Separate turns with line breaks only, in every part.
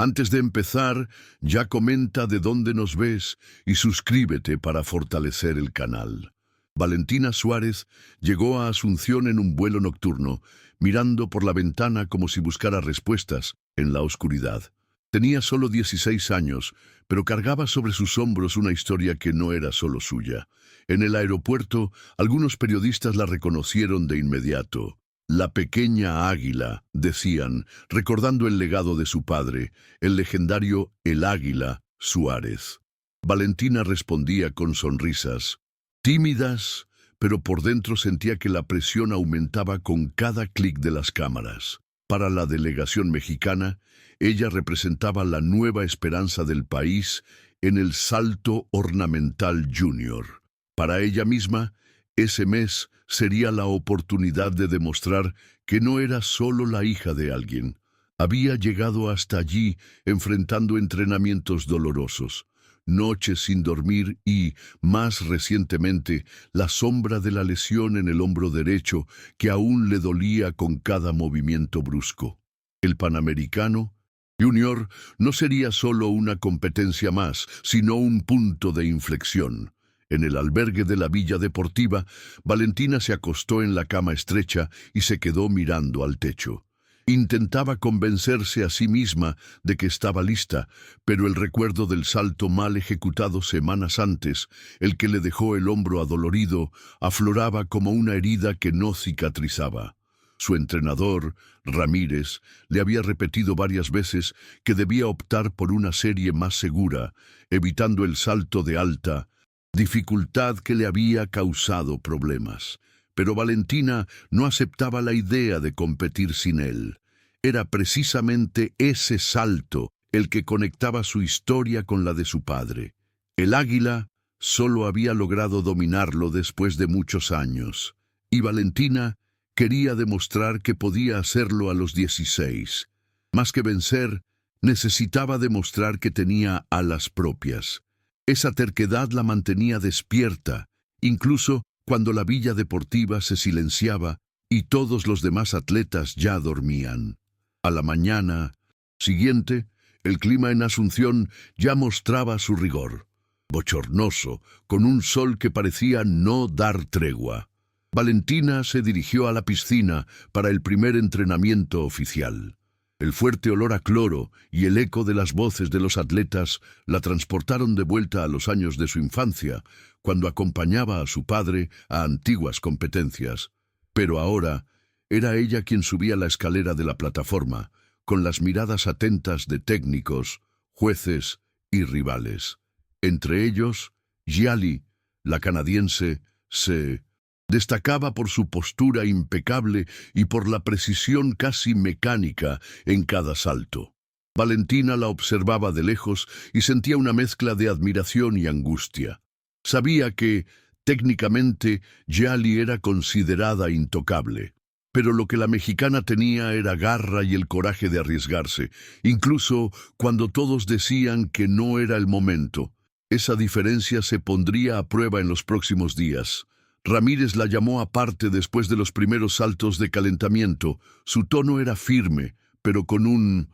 Antes de empezar, ya comenta de dónde nos ves y suscríbete para fortalecer el canal. Valentina Suárez llegó a Asunción en un vuelo nocturno, mirando por la ventana como si buscara respuestas en la oscuridad. Tenía solo 16 años, pero cargaba sobre sus hombros una historia que no era solo suya. En el aeropuerto, algunos periodistas la reconocieron de inmediato. La pequeña águila, decían, recordando el legado de su padre, el legendario El Águila Suárez. Valentina respondía con sonrisas, tímidas, pero por dentro sentía que la presión aumentaba con cada clic de las cámaras. Para la delegación mexicana, ella representaba la nueva esperanza del país en el salto ornamental junior. Para ella misma, ese mes sería la oportunidad de demostrar que no era solo la hija de alguien. Había llegado hasta allí enfrentando entrenamientos dolorosos, noches sin dormir y, más recientemente, la sombra de la lesión en el hombro derecho que aún le dolía con cada movimiento brusco. El Panamericano Junior no sería solo una competencia más, sino un punto de inflexión. En el albergue de la Villa Deportiva, Valentina se acostó en la cama estrecha y se quedó mirando al techo. Intentaba convencerse a sí misma de que estaba lista, pero el recuerdo del salto mal ejecutado semanas antes, el que le dejó el hombro adolorido, afloraba como una herida que no cicatrizaba. Su entrenador, Ramírez, le había repetido varias veces que debía optar por una serie más segura, evitando el salto de alta, dificultad que le había causado problemas. Pero Valentina no aceptaba la idea de competir sin él. Era precisamente ese salto el que conectaba su historia con la de su padre. El águila solo había logrado dominarlo después de muchos años, y Valentina quería demostrar que podía hacerlo a los 16. Más que vencer, necesitaba demostrar que tenía alas propias. Esa terquedad la mantenía despierta, incluso cuando la Villa Deportiva se silenciaba y todos los demás atletas ya dormían. A la mañana siguiente, el clima en Asunción ya mostraba su rigor, bochornoso, con un sol que parecía no dar tregua. Valentina se dirigió a la piscina para el primer entrenamiento oficial. El fuerte olor a cloro y el eco de las voces de los atletas la transportaron de vuelta a los años de su infancia, cuando acompañaba a su padre a antiguas competencias. Pero ahora era ella quien subía la escalera de la plataforma, con las miradas atentas de técnicos, jueces y rivales. Entre ellos, Giali, la canadiense, se destacaba por su postura impecable y por la precisión casi mecánica en cada salto. Valentina la observaba de lejos y sentía una mezcla de admiración y angustia. Sabía que, técnicamente, Giali era considerada intocable, pero lo que la mexicana tenía era garra y el coraje de arriesgarse, incluso cuando todos decían que no era el momento. Esa diferencia se pondría a prueba en los próximos días. Ramírez la llamó aparte después de los primeros saltos de calentamiento. Su tono era firme, pero con un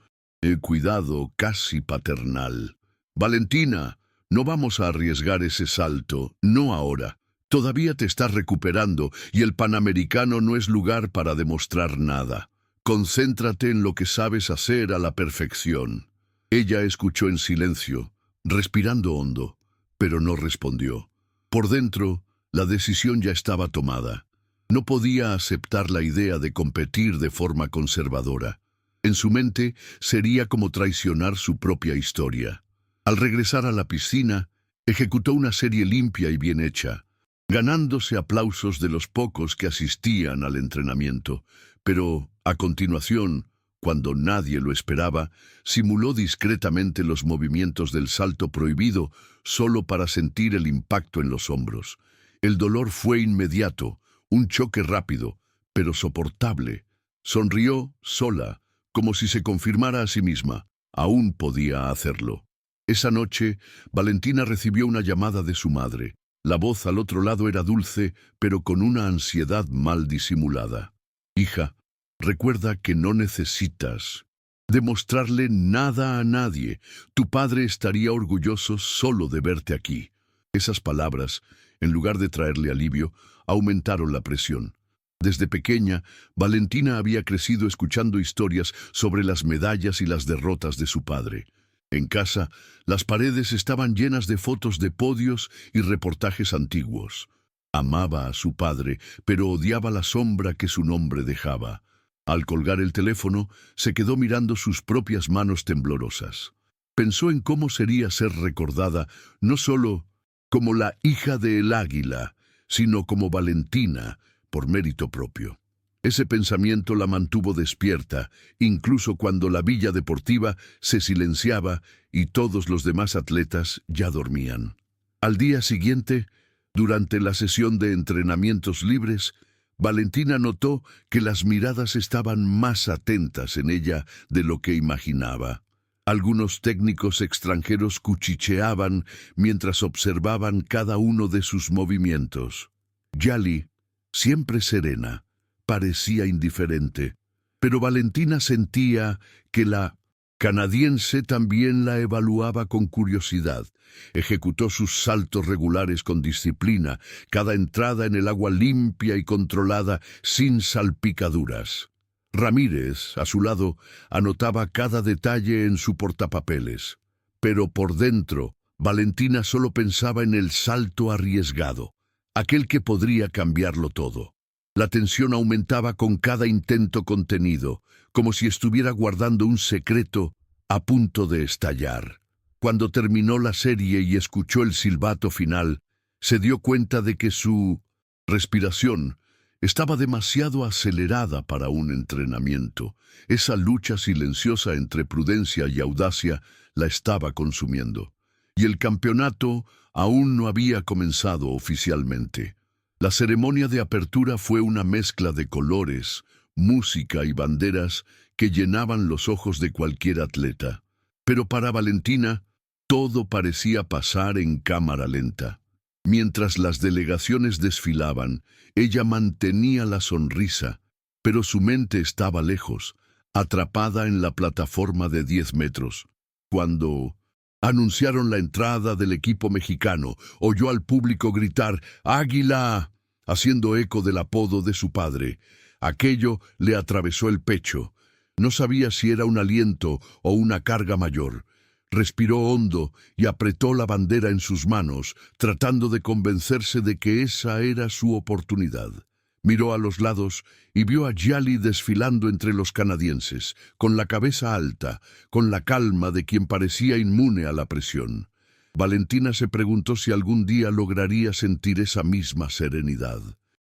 cuidado casi paternal. Valentina, no vamos a arriesgar ese salto, no ahora. Todavía te estás recuperando y el Panamericano no es lugar para demostrar nada. Concéntrate en lo que sabes hacer a la perfección. Ella escuchó en silencio, respirando hondo, pero no respondió. Por dentro, la decisión ya estaba tomada. No podía aceptar la idea de competir de forma conservadora. En su mente sería como traicionar su propia historia. Al regresar a la piscina, ejecutó una serie limpia y bien hecha, ganándose aplausos de los pocos que asistían al entrenamiento. Pero, a continuación, cuando nadie lo esperaba, simuló discretamente los movimientos del salto prohibido solo para sentir el impacto en los hombros. El dolor fue inmediato, un choque rápido, pero soportable. Sonrió sola, como si se confirmara a sí misma. Aún podía hacerlo. Esa noche, Valentina recibió una llamada de su madre. La voz al otro lado era dulce, pero con una ansiedad mal disimulada. Hija, recuerda que no necesitas de mostrarle nada a nadie. Tu padre estaría orgulloso solo de verte aquí. Esas palabras, en lugar de traerle alivio, aumentaron la presión. Desde pequeña, Valentina había crecido escuchando historias sobre las medallas y las derrotas de su padre. En casa, las paredes estaban llenas de fotos de podios y reportajes antiguos. Amaba a su padre, pero odiaba la sombra que su nombre dejaba. Al colgar el teléfono, se quedó mirando sus propias manos temblorosas. Pensó en cómo sería ser recordada no solo como la hija del águila, sino como Valentina, por mérito propio. Ese pensamiento la mantuvo despierta, incluso cuando la villa deportiva se silenciaba y todos los demás atletas ya dormían. Al día siguiente, durante la sesión de entrenamientos libres, Valentina notó que las miradas estaban más atentas en ella de lo que imaginaba. Algunos técnicos extranjeros cuchicheaban mientras observaban cada uno de sus movimientos. Yali, siempre serena, parecía indiferente, pero Valentina sentía que la canadiense también la evaluaba con curiosidad. Ejecutó sus saltos regulares con disciplina, cada entrada en el agua limpia y controlada, sin salpicaduras. Ramírez, a su lado, anotaba cada detalle en su portapapeles. Pero por dentro, Valentina solo pensaba en el salto arriesgado, aquel que podría cambiarlo todo. La tensión aumentaba con cada intento contenido, como si estuviera guardando un secreto a punto de estallar. Cuando terminó la serie y escuchó el silbato final, se dio cuenta de que su respiración estaba demasiado acelerada para un entrenamiento. Esa lucha silenciosa entre prudencia y audacia la estaba consumiendo. Y el campeonato aún no había comenzado oficialmente. La ceremonia de apertura fue una mezcla de colores, música y banderas que llenaban los ojos de cualquier atleta. Pero para Valentina, todo parecía pasar en cámara lenta. Mientras las delegaciones desfilaban, ella mantenía la sonrisa, pero su mente estaba lejos, atrapada en la plataforma de 10 metros. Cuando anunciaron la entrada del equipo mexicano, oyó al público gritar «¡Águila!», haciendo eco del apodo de su padre. Aquello le atravesó el pecho. No sabía si era un aliento o una carga mayor. Respiró hondo y apretó la bandera en sus manos, tratando de convencerse de que esa era su oportunidad. Miró a los lados y vio a Yali desfilando entre los canadienses, con la cabeza alta, con la calma de quien parecía inmune a la presión. Valentina se preguntó si algún día lograría sentir esa misma serenidad.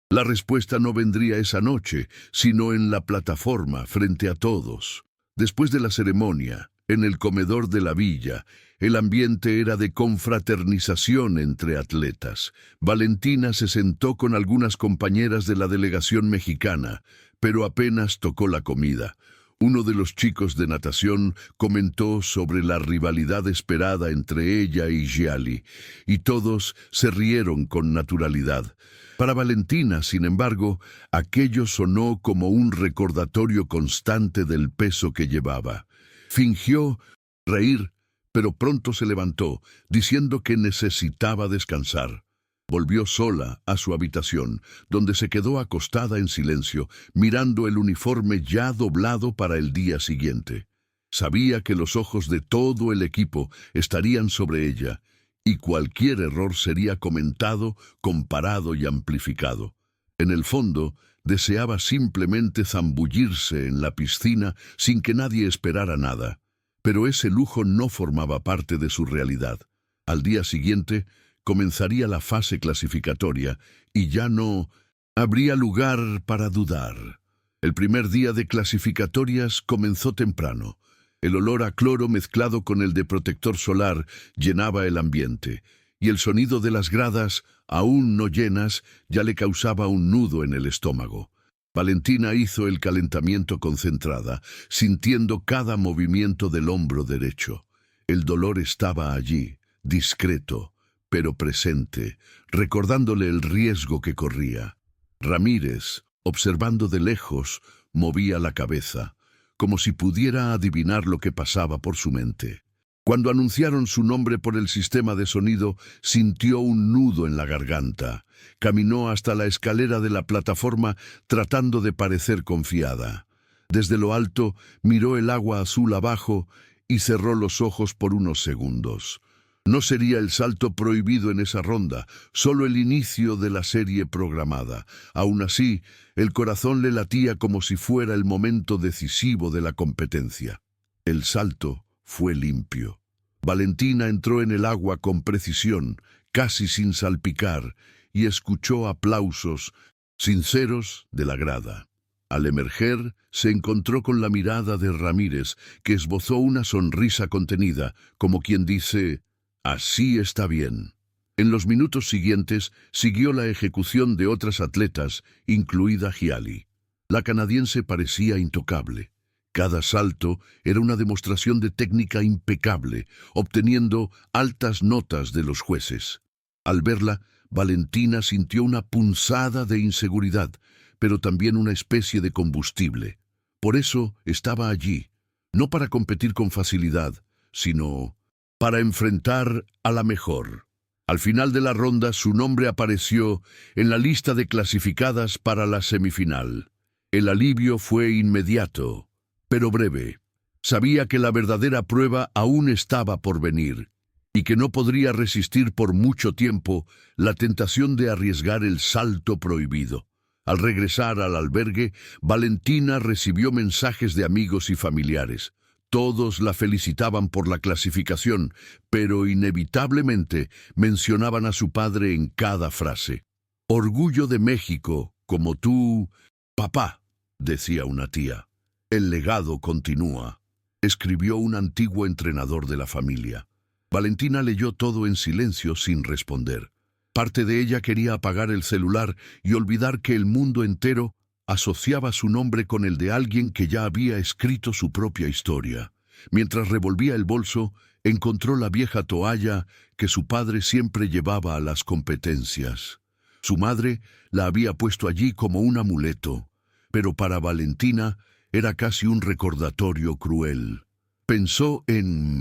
La respuesta no vendría esa noche, sino en la plataforma, frente a todos. Después de la ceremonia, en el comedor de la villa, el ambiente era de confraternización entre atletas. Valentina se sentó con algunas compañeras de la delegación mexicana, pero apenas tocó la comida. Uno de los chicos de natación comentó sobre la rivalidad esperada entre ella y Giali, y todos se rieron con naturalidad. Para Valentina, sin embargo, aquello sonó como un recordatorio constante del peso que llevaba. Fingió reír, pero pronto se levantó, diciendo que necesitaba descansar. Volvió sola a su habitación, donde se quedó acostada en silencio, mirando el uniforme ya doblado para el día siguiente. Sabía que los ojos de todo el equipo estarían sobre ella, y cualquier error sería comentado, comparado y amplificado. En el fondo, deseaba simplemente zambullirse en la piscina sin que nadie esperara nada. Pero ese lujo no formaba parte de su realidad. Al día siguiente, comenzaría la fase clasificatoria y ya no habría lugar para dudar. El primer día de clasificatorias comenzó temprano. El olor a cloro mezclado con el de protector solar llenaba el ambiente, y el sonido de las gradas, aún no llenas, ya le causaba un nudo en el estómago. Valentina hizo el calentamiento concentrada, sintiendo cada movimiento del hombro derecho. El dolor estaba allí, discreto, pero presente, recordándole el riesgo que corría. Ramírez, observando de lejos, movía la cabeza. como si pudiera adivinar lo que pasaba por su mente. Cuando anunciaron su nombre por el sistema de sonido, sintió un nudo en la garganta. Caminó hasta la escalera de la plataforma tratando de parecer confiada. Desde lo alto miró el agua azul abajo y cerró los ojos por unos segundos. No sería el salto prohibido en esa ronda, solo el inicio de la serie programada. Aún así, el corazón le latía como si fuera el momento decisivo de la competencia. El salto fue limpio. Valentina entró en el agua con precisión, casi sin salpicar, y escuchó aplausos sinceros de la grada. Al emerger, se encontró con la mirada de Ramírez, que esbozó una sonrisa contenida, como quien dice: «Así está bien». En los minutos siguientes, siguió la ejecución de otras atletas, incluida Giali. La canadiense parecía intocable. Cada salto era una demostración de técnica impecable, obteniendo altas notas de los jueces. Al verla, Valentina sintió una punzada de inseguridad, pero también una especie de combustible. Por eso estaba allí, no para competir con facilidad, sino para enfrentar a la mejor. Al final de la ronda, su nombre apareció en la lista de clasificadas para la semifinal. El alivio fue inmediato, pero breve. Sabía que la verdadera prueba aún estaba por venir, y que no podría resistir por mucho tiempo la tentación de arriesgar el salto prohibido. Al regresar al albergue, Valentina recibió mensajes de amigos y familiares. Todos la felicitaban por la clasificación, pero inevitablemente mencionaban a su padre en cada frase. «Orgullo de México, como tú, papá», decía una tía. «El legado continúa», escribió un antiguo entrenador de la familia. Valentina leyó todo en silencio sin responder. Parte de ella quería apagar el celular y olvidar que el mundo entero asociaba su nombre con el de alguien que ya había escrito su propia historia. Mientras revolvía el bolso, encontró la vieja toalla que su padre siempre llevaba a las competencias. Su madre la había puesto allí como un amuleto, pero para Valentina era casi un recordatorio cruel. Pensó en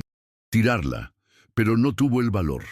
tirarla, pero no tuvo el valor.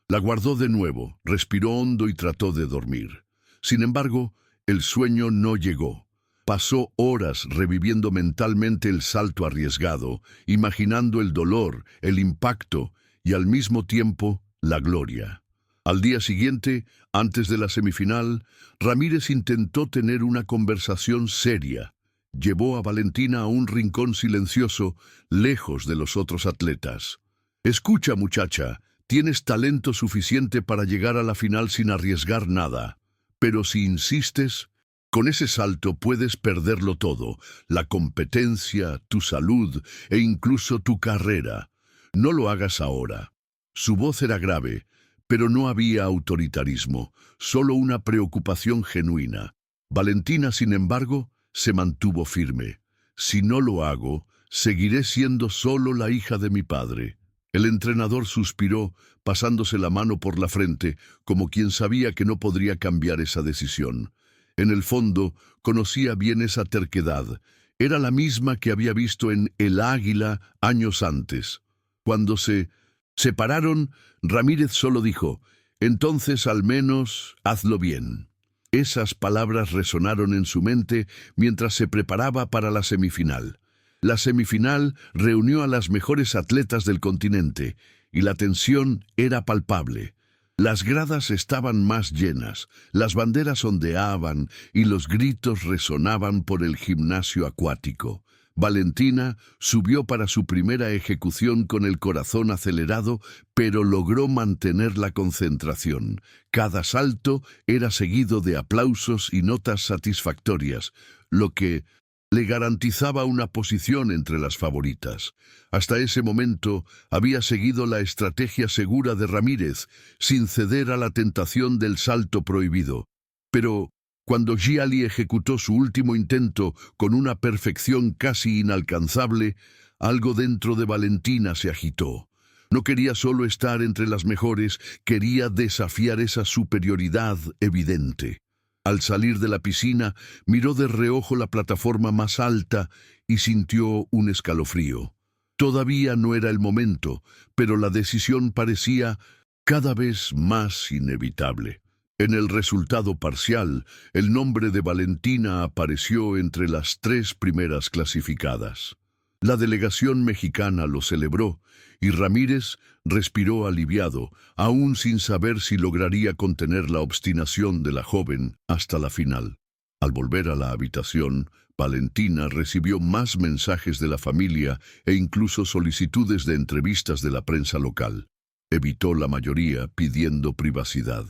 La guardó de nuevo, respiró hondo y trató de dormir. Sin embargo, el sueño no llegó. Pasó horas reviviendo mentalmente el salto arriesgado, imaginando el dolor, el impacto y al mismo tiempo la gloria. Al día siguiente, antes de la semifinal, Ramírez intentó tener una conversación seria. Llevó a Valentina a un rincón silencioso, lejos de los otros atletas. «Escucha, muchacha, tienes talento suficiente para llegar a la final sin arriesgar nada. Pero si insistes, con ese salto puedes perderlo todo, la competencia, tu salud e incluso tu carrera. No lo hagas ahora». Su voz era grave, pero no había autoritarismo, solo una preocupación genuina. Valentina, sin embargo, se mantuvo firme. «Si no lo hago, seguiré siendo solo la hija de mi padre». El entrenador suspiró, pasándose la mano por la frente, como quien sabía que no podría cambiar esa decisión. En el fondo, conocía bien esa terquedad. Era la misma que había visto en El Águila años antes. Cuando se separaron, Ramírez solo dijo: «Entonces al menos hazlo bien». Esas palabras resonaron en su mente mientras se preparaba para la semifinal. La semifinal reunió a las mejores atletas del continente, y la tensión era palpable. Las gradas estaban más llenas, las banderas ondeaban y los gritos resonaban por el gimnasio acuático. Valentina subió para su primera ejecución con el corazón acelerado, pero logró mantener la concentración. Cada salto era seguido de aplausos y notas satisfactorias, lo que le garantizaba una posición entre las favoritas. Hasta ese momento había seguido la estrategia segura de Ramírez, sin ceder a la tentación del salto prohibido. Pero cuando Giali ejecutó su último intento con una perfección casi inalcanzable, algo dentro de Valentina se agitó. No quería solo estar entre las mejores, quería desafiar esa superioridad evidente. Al salir de la piscina, miró de reojo la plataforma más alta y sintió un escalofrío. Todavía no era el momento, pero la decisión parecía cada vez más inevitable. En el resultado parcial, el nombre de Valentina apareció entre las 3 primeras clasificadas. La delegación mexicana lo celebró y Ramírez respiró aliviado, aún sin saber si lograría contener la obstinación de la joven hasta la final. Al volver a la habitación, Valentina recibió más mensajes de la familia e incluso solicitudes de entrevistas de la prensa local. Evitó la mayoría pidiendo privacidad.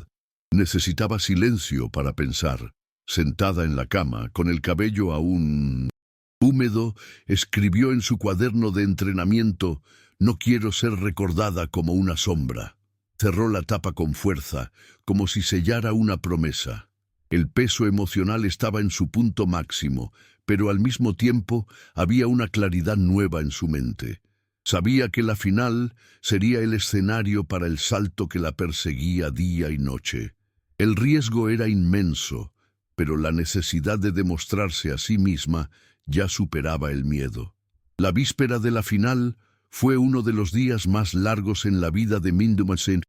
Necesitaba silencio para pensar. Sentada en la cama, con el cabello aún húmedo, escribió en su cuaderno de entrenamiento: «No quiero ser recordada como una sombra». Cerró la tapa con fuerza, como si sellara una promesa. El peso emocional estaba en su punto máximo, pero al mismo tiempo había una claridad nueva en su mente. Sabía que la final sería el escenario para el salto que la perseguía día y noche. El riesgo era inmenso, pero la necesidad de demostrarse a sí misma ya superaba el miedo. La víspera de la final fue uno de los días más largos en la vida de Mindumasen.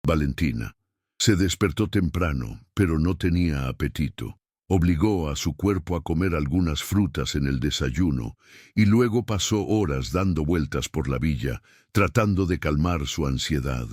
Valentina se despertó temprano, pero no tenía apetito. Obligó a su cuerpo a comer algunas frutas en el desayuno y luego pasó horas dando vueltas por la villa, tratando de calmar su ansiedad.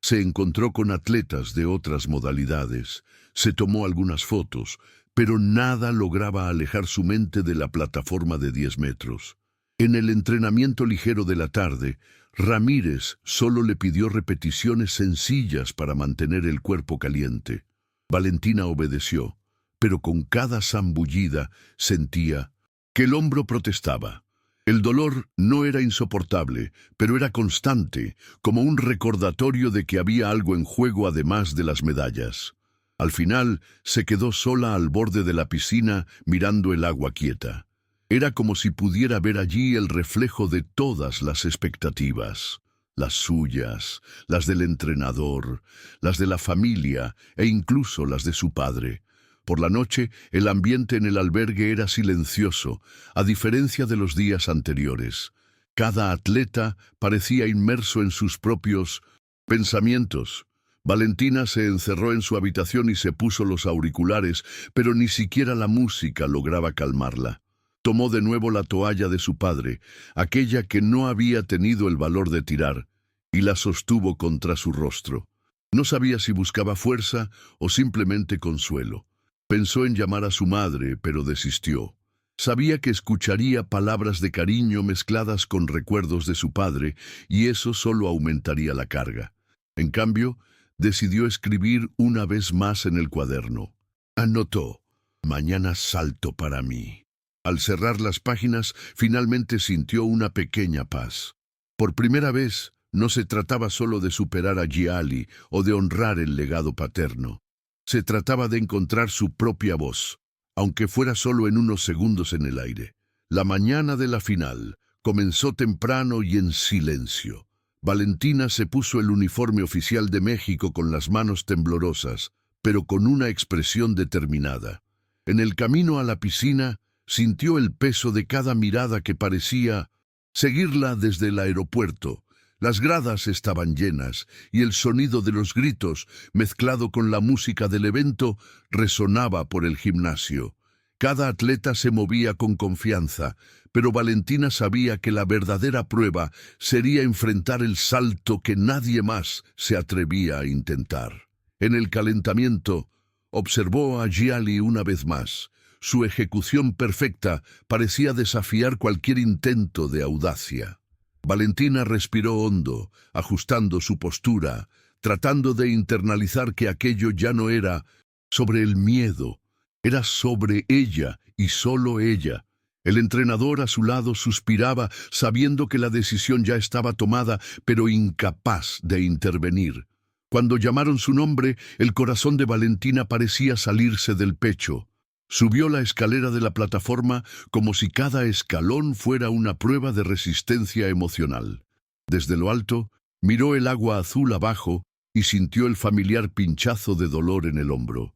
Se encontró con atletas de otras modalidades, se tomó algunas fotos, pero nada lograba alejar su mente de la plataforma de 10 metros. En el entrenamiento ligero de la tarde, Ramírez solo le pidió repeticiones sencillas para mantener el cuerpo caliente. Valentina obedeció, pero con cada zambullida sentía que el hombro protestaba. El dolor no era insoportable, pero era constante, como un recordatorio de que había algo en juego además de las medallas. Al final, se quedó sola al borde de la piscina mirando el agua quieta. Era como si pudiera ver allí el reflejo de todas las expectativas. Las suyas, las del entrenador, las de la familia e incluso las de su padre. Por la noche, el ambiente en el albergue era silencioso, a diferencia de los días anteriores. Cada atleta parecía inmerso en sus propios pensamientos. Valentina se encerró en su habitación y se puso los auriculares, pero ni siquiera la música lograba calmarla. Tomó de nuevo la toalla de su padre, aquella que no había tenido el valor de tirar, y la sostuvo contra su rostro. No sabía si buscaba fuerza o simplemente consuelo. Pensó en llamar a su madre, pero desistió. Sabía que escucharía palabras de cariño mezcladas con recuerdos de su padre, y eso solo aumentaría la carga. En cambio, decidió escribir una vez más en el cuaderno. Anotó: «Mañana salto para mí». Al cerrar las páginas, finalmente sintió una pequeña paz. Por primera vez, no se trataba solo de superar a Giali o de honrar el legado paterno. Se trataba de encontrar su propia voz, aunque fuera solo en unos segundos en el aire. La mañana de la final comenzó temprano y en silencio. Valentina se puso el uniforme oficial de México con las manos temblorosas, pero con una expresión determinada. En el camino a la piscina, sintió el peso de cada mirada que parecía seguirla desde el aeropuerto. Las gradas estaban llenas y el sonido de los gritos, mezclado con la música del evento, resonaba por el gimnasio. Cada atleta se movía con confianza, pero Valentina sabía que la verdadera prueba sería enfrentar el salto que nadie más se atrevía a intentar. En el calentamiento, observó a Giali una vez más. Su ejecución perfecta parecía desafiar cualquier intento de audacia. Valentina respiró hondo, ajustando su postura, tratando de internalizar que aquello ya no era sobre el miedo, era sobre ella y solo ella. El entrenador a su lado suspiraba, sabiendo que la decisión ya estaba tomada, pero incapaz de intervenir. Cuando llamaron su nombre, el corazón de Valentina parecía salirse del pecho. Subió la escalera de la plataforma como si cada escalón fuera una prueba de resistencia emocional. Desde lo alto, miró el agua azul abajo y sintió el familiar pinchazo de dolor en el hombro.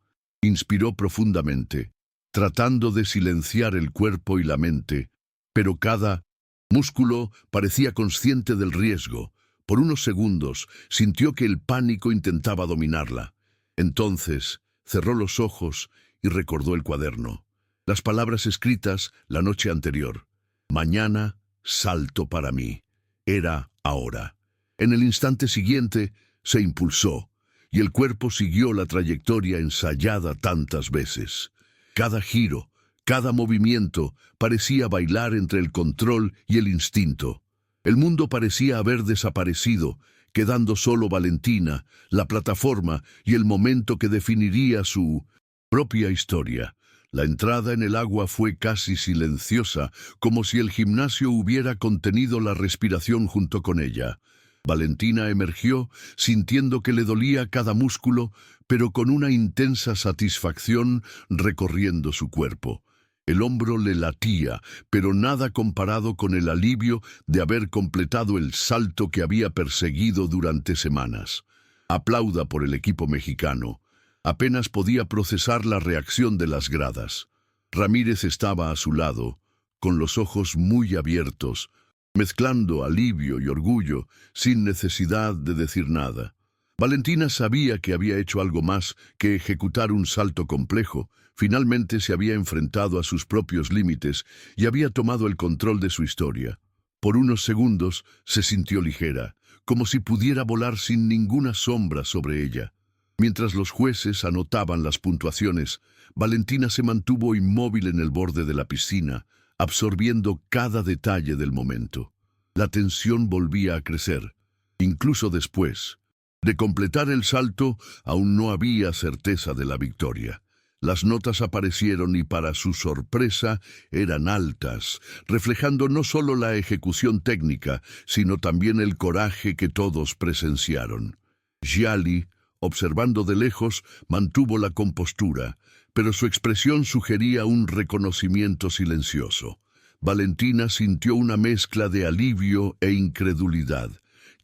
Inspiró profundamente, tratando de silenciar el cuerpo y la mente, pero cada músculo parecía consciente del riesgo. Por unos segundos sintió que el pánico intentaba dominarla. Entonces cerró los ojos y recordó el cuaderno. Las palabras escritas la noche anterior. Mañana, salto para mí. Era ahora. En el instante siguiente se impulsó, y el cuerpo siguió la trayectoria ensayada tantas veces. Cada giro, cada movimiento parecía bailar entre el control y el instinto. El mundo parecía haber desaparecido, quedando solo Valentina, la plataforma y el momento que definiría su propia historia. La entrada en el agua fue casi silenciosa, como si el gimnasio hubiera contenido la respiración junto con ella. Valentina emergió, sintiendo que le dolía cada músculo, pero con una intensa satisfacción recorriendo su cuerpo. El hombro le latía, pero nada comparado con el alivio de haber completado el salto que había perseguido durante semanas. Aplauda por el equipo mexicano. Apenas podía procesar la reacción de las gradas. Ramírez estaba a su lado, con los ojos muy abiertos, mezclando alivio y orgullo, sin necesidad de decir nada. Valentina sabía que había hecho algo más que ejecutar un salto complejo. Finalmente se había enfrentado a sus propios límites y había tomado el control de su historia. Por unos segundos se sintió ligera, como si pudiera volar sin ninguna sombra sobre ella. Mientras los jueces anotaban las puntuaciones, Valentina se mantuvo inmóvil en el borde de la piscina, absorbiendo cada detalle del momento. La tensión volvía a crecer, incluso después. De completar el salto, aún no había certeza de la victoria. Las notas aparecieron y para su sorpresa eran altas, reflejando no solo la ejecución técnica, sino también el coraje que todos presenciaron. Gialli, observando de lejos, mantuvo la compostura, pero su expresión sugería un reconocimiento silencioso. Valentina sintió una mezcla de alivio e incredulidad.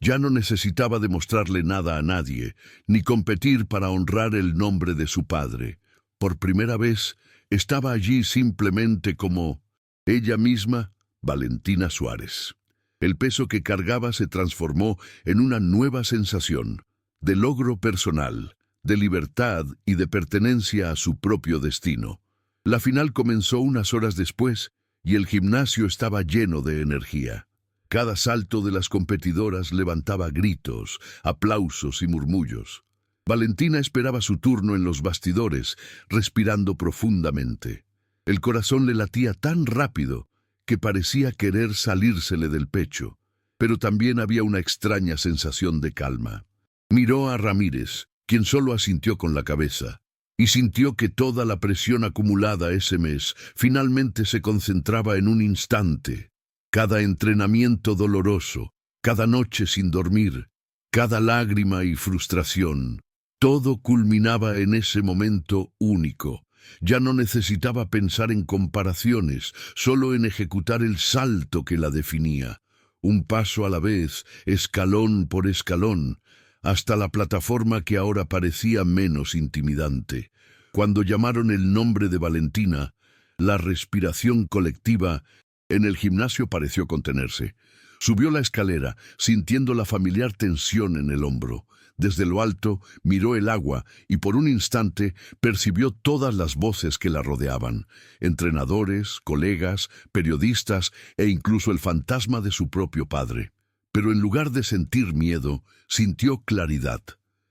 Ya no necesitaba demostrarle nada a nadie, ni competir para honrar el nombre de su padre. Por primera vez, estaba allí simplemente como ella misma, Valentina Suárez. El peso que cargaba se transformó en una nueva sensación, de logro personal, de libertad y de pertenencia a su propio destino. La final comenzó unas horas después, y el gimnasio estaba lleno de energía. Cada salto de las competidoras levantaba gritos, aplausos y murmullos. Valentina esperaba su turno en los bastidores, respirando profundamente. El corazón le latía tan rápido que parecía querer salírsele del pecho, pero también había una extraña sensación de calma. Miró a Ramírez, quien solo asintió con la cabeza, y sintió que toda la presión acumulada ese mes finalmente se concentraba en un instante. Cada entrenamiento doloroso, cada noche sin dormir, cada lágrima y frustración, todo culminaba en ese momento único. Ya no necesitaba pensar en comparaciones, solo en ejecutar el salto que la definía. Un paso a la vez, escalón por escalón, hasta la plataforma que ahora parecía menos intimidante. Cuando llamaron el nombre de Valentina, la respiración colectiva en el gimnasio pareció contenerse. Subió la escalera, sintiendo la familiar tensión en el hombro. Desde lo alto miró el agua y por un instante percibió todas las voces que la rodeaban: entrenadores, colegas, periodistas e incluso el fantasma de su propio padre. Pero en lugar de sentir miedo, sintió claridad.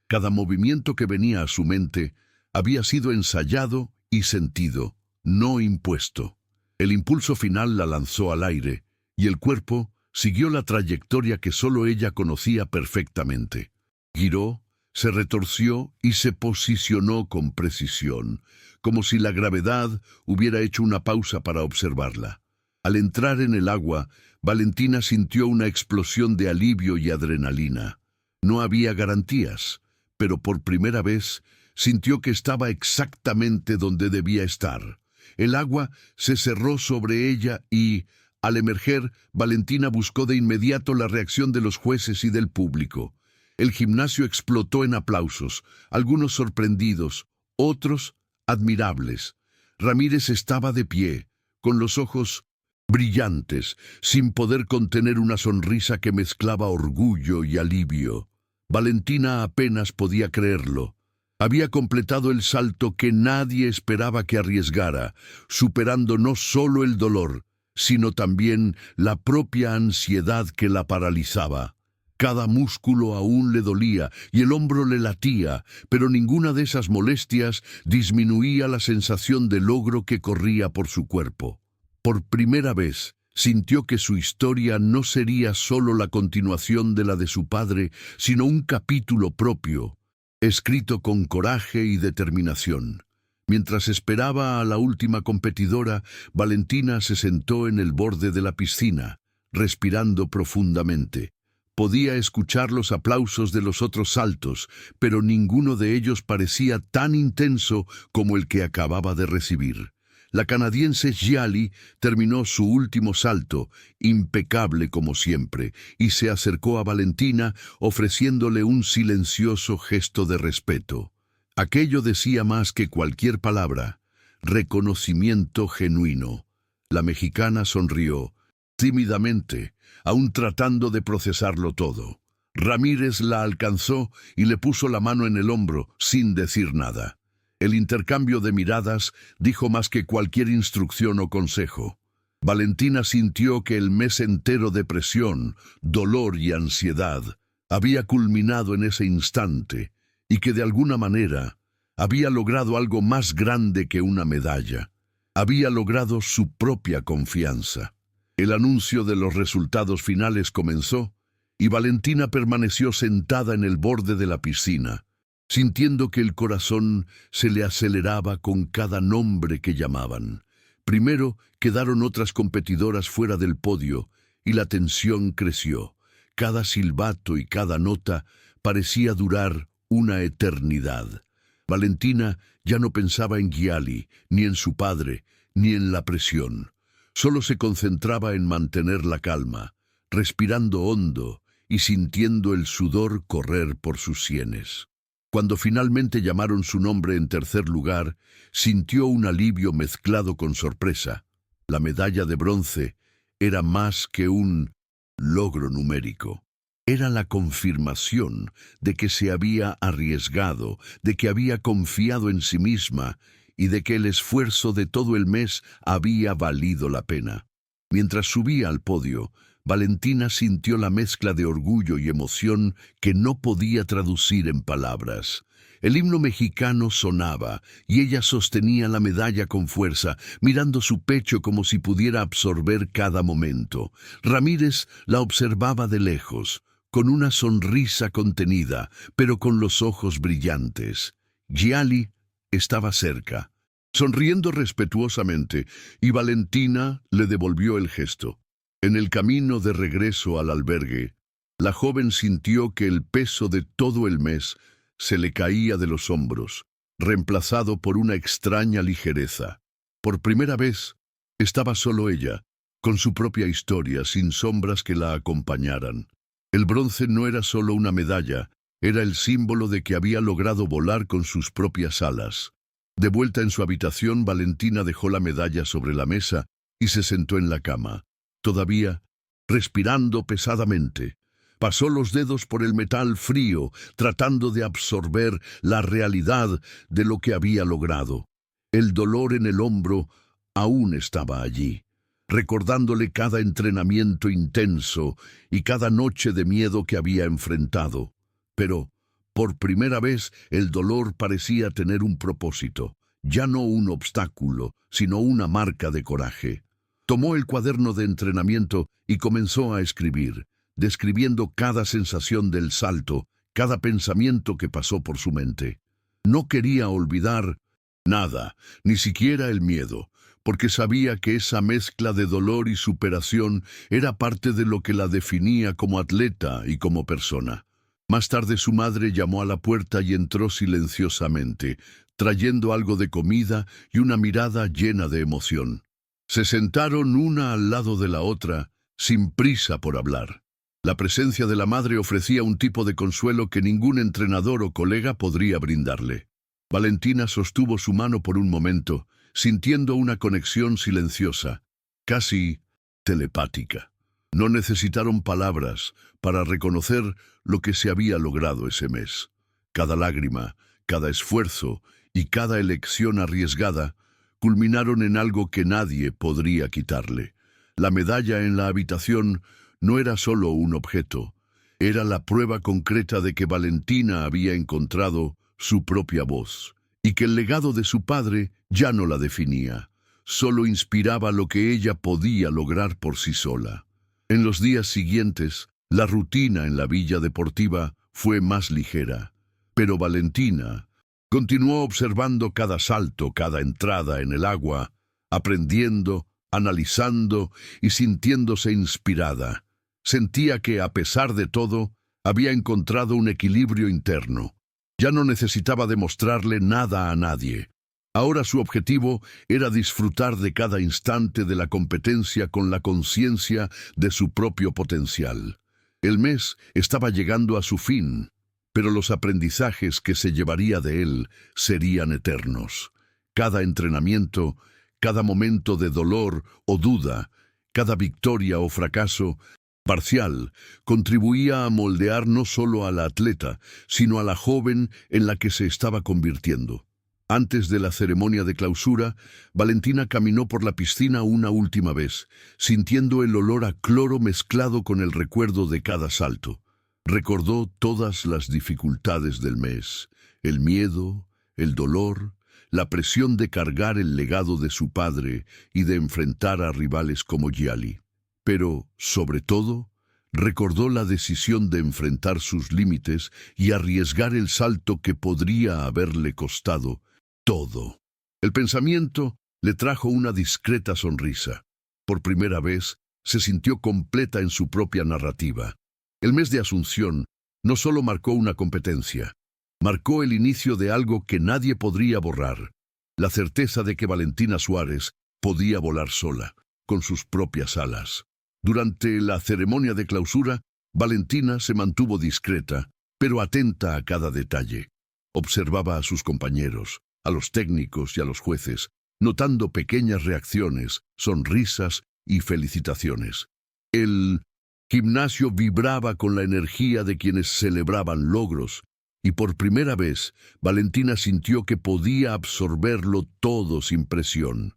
Cada movimiento que venía a su mente había sido ensayado y sentido, no impuesto. El impulso final la lanzó al aire, y el cuerpo siguió la trayectoria que solo ella conocía perfectamente. Giró, se retorció y se posicionó con precisión, como si la gravedad hubiera hecho una pausa para observarla. Al entrar en el agua, Valentina sintió una explosión de alivio y adrenalina. No había garantías, pero por primera vez sintió que estaba exactamente donde debía estar. El agua se cerró sobre ella y, al emerger, Valentina buscó de inmediato la reacción de los jueces y del público. El gimnasio explotó en aplausos, algunos sorprendidos, otros admirables. Ramírez estaba de pie, con los ojos brillantes, sin poder contener una sonrisa que mezclaba orgullo y alivio. Valentina apenas podía creerlo. Había completado el salto que nadie esperaba que arriesgara, superando no solo el dolor, sino también la propia ansiedad que la paralizaba. Cada músculo aún le dolía y el hombro le latía, pero ninguna de esas molestias disminuía la sensación de logro que corría por su cuerpo. Por primera vez, sintió que su historia no sería solo la continuación de la de su padre, sino un capítulo propio, escrito con coraje y determinación. Mientras esperaba a la última competidora, Valentina se sentó en el borde de la piscina, respirando profundamente. Podía escuchar los aplausos de los otros saltos, pero ninguno de ellos parecía tan intenso como el que acababa de recibir. La canadiense Giali terminó su último salto, impecable como siempre, y se acercó a Valentina ofreciéndole un silencioso gesto de respeto. Aquello decía más que cualquier palabra: reconocimiento genuino. La mexicana sonrió, tímidamente, aún tratando de procesarlo todo. Ramírez la alcanzó y le puso la mano en el hombro, sin decir nada. El intercambio de miradas dijo más que cualquier instrucción o consejo. Valentina sintió que el mes entero de presión, dolor y ansiedad había culminado en ese instante, y que de alguna manera había logrado algo más grande que una medalla. Había logrado su propia confianza. El anuncio de los resultados finales comenzó, y Valentina permaneció sentada en el borde de la piscina, sintiendo que el corazón se le aceleraba con cada nombre que llamaban. Primero quedaron otras competidoras fuera del podio, y la tensión creció. Cada silbato y cada nota parecía durar una eternidad. Valentina ya no pensaba en Giali, ni en su padre, ni en la presión. Solo se concentraba en mantener la calma, respirando hondo y sintiendo el sudor correr por sus sienes. Cuando finalmente llamaron su nombre en tercer lugar, sintió un alivio mezclado con sorpresa. La medalla de bronce era más que un logro numérico. Era la confirmación de que se había arriesgado, de que había confiado en sí misma y de que el esfuerzo de todo el mes había valido la pena. Mientras subía al podio, Valentina sintió la mezcla de orgullo y emoción que no podía traducir en palabras. El himno mexicano sonaba y ella sostenía la medalla con fuerza, mirando su pecho como si pudiera absorber cada momento. Ramírez la observaba de lejos, con una sonrisa contenida, pero con los ojos brillantes. Giali estaba cerca, sonriendo respetuosamente, y Valentina le devolvió el gesto. En el camino de regreso al albergue, la joven sintió que el peso de todo el mes se le caía de los hombros, reemplazado por una extraña ligereza. Por primera vez, estaba solo ella, con su propia historia, sin sombras que la acompañaran. El bronce no era solo una medalla, era el símbolo de que había logrado volar con sus propias alas. De vuelta en su habitación, Valentina dejó la medalla sobre la mesa y se sentó en la cama. Todavía, respirando pesadamente, pasó los dedos por el metal frío, tratando de absorber la realidad de lo que había logrado. El dolor en el hombro aún estaba allí, recordándole cada entrenamiento intenso y cada noche de miedo que había enfrentado. Pero, por primera vez, el dolor parecía tener un propósito, ya no un obstáculo, sino una marca de coraje. Tomó el cuaderno de entrenamiento y comenzó a escribir, describiendo cada sensación del salto, cada pensamiento que pasó por su mente. No quería olvidar nada, ni siquiera el miedo, porque sabía que esa mezcla de dolor y superación era parte de lo que la definía como atleta y como persona. Más tarde su madre llamó a la puerta y entró silenciosamente, trayendo algo de comida y una mirada llena de emoción. Se sentaron una al lado de la otra, sin prisa por hablar. La presencia de la madre ofrecía un tipo de consuelo que ningún entrenador o colega podría brindarle. Valentina sostuvo su mano por un momento, sintiendo una conexión silenciosa, casi telepática. No necesitaron palabras para reconocer lo que se había logrado ese mes. Cada lágrima, cada esfuerzo y cada elección arriesgada culminaron en algo que nadie podría quitarle. La medalla en la habitación no era solo un objeto, era la prueba concreta de que Valentina había encontrado su propia voz, y que el legado de su padre ya no la definía, solo inspiraba lo que ella podía lograr por sí sola. En los días siguientes, la rutina en la villa deportiva fue más ligera, pero Valentina continuó observando cada salto, cada entrada en el agua, aprendiendo, analizando y sintiéndose inspirada. Sentía que, a pesar de todo, había encontrado un equilibrio interno. Ya no necesitaba demostrarle nada a nadie. Ahora su objetivo era disfrutar de cada instante de la competencia con la conciencia de su propio potencial. El mes estaba llegando a su fin, pero los aprendizajes que se llevaría de él serían eternos. Cada entrenamiento, cada momento de dolor o duda, cada victoria o fracaso parcial, contribuía a moldear no solo a la atleta, sino a la joven en la que se estaba convirtiendo. Antes de la ceremonia de clausura, Valentina caminó por la piscina una última vez, sintiendo el olor a cloro mezclado con el recuerdo de cada salto. Recordó todas las dificultades del mes, el miedo, el dolor, la presión de cargar el legado de su padre y de enfrentar a rivales como Giali. Pero, sobre todo, recordó la decisión de enfrentar sus límites y arriesgar el salto que podría haberle costado todo. El pensamiento le trajo una discreta sonrisa. Por primera vez, se sintió completa en su propia narrativa. El mes de Asunción no solo marcó una competencia, marcó el inicio de algo que nadie podría borrar, la certeza de que Valentina Suárez podía volar sola, con sus propias alas. Durante la ceremonia de clausura, Valentina se mantuvo discreta, pero atenta a cada detalle. Observaba a sus compañeros, a los técnicos y a los jueces, notando pequeñas reacciones, sonrisas y felicitaciones. El gimnasio vibraba con la energía de quienes celebraban logros, y por primera vez Valentina sintió que podía absorberlo todo sin presión.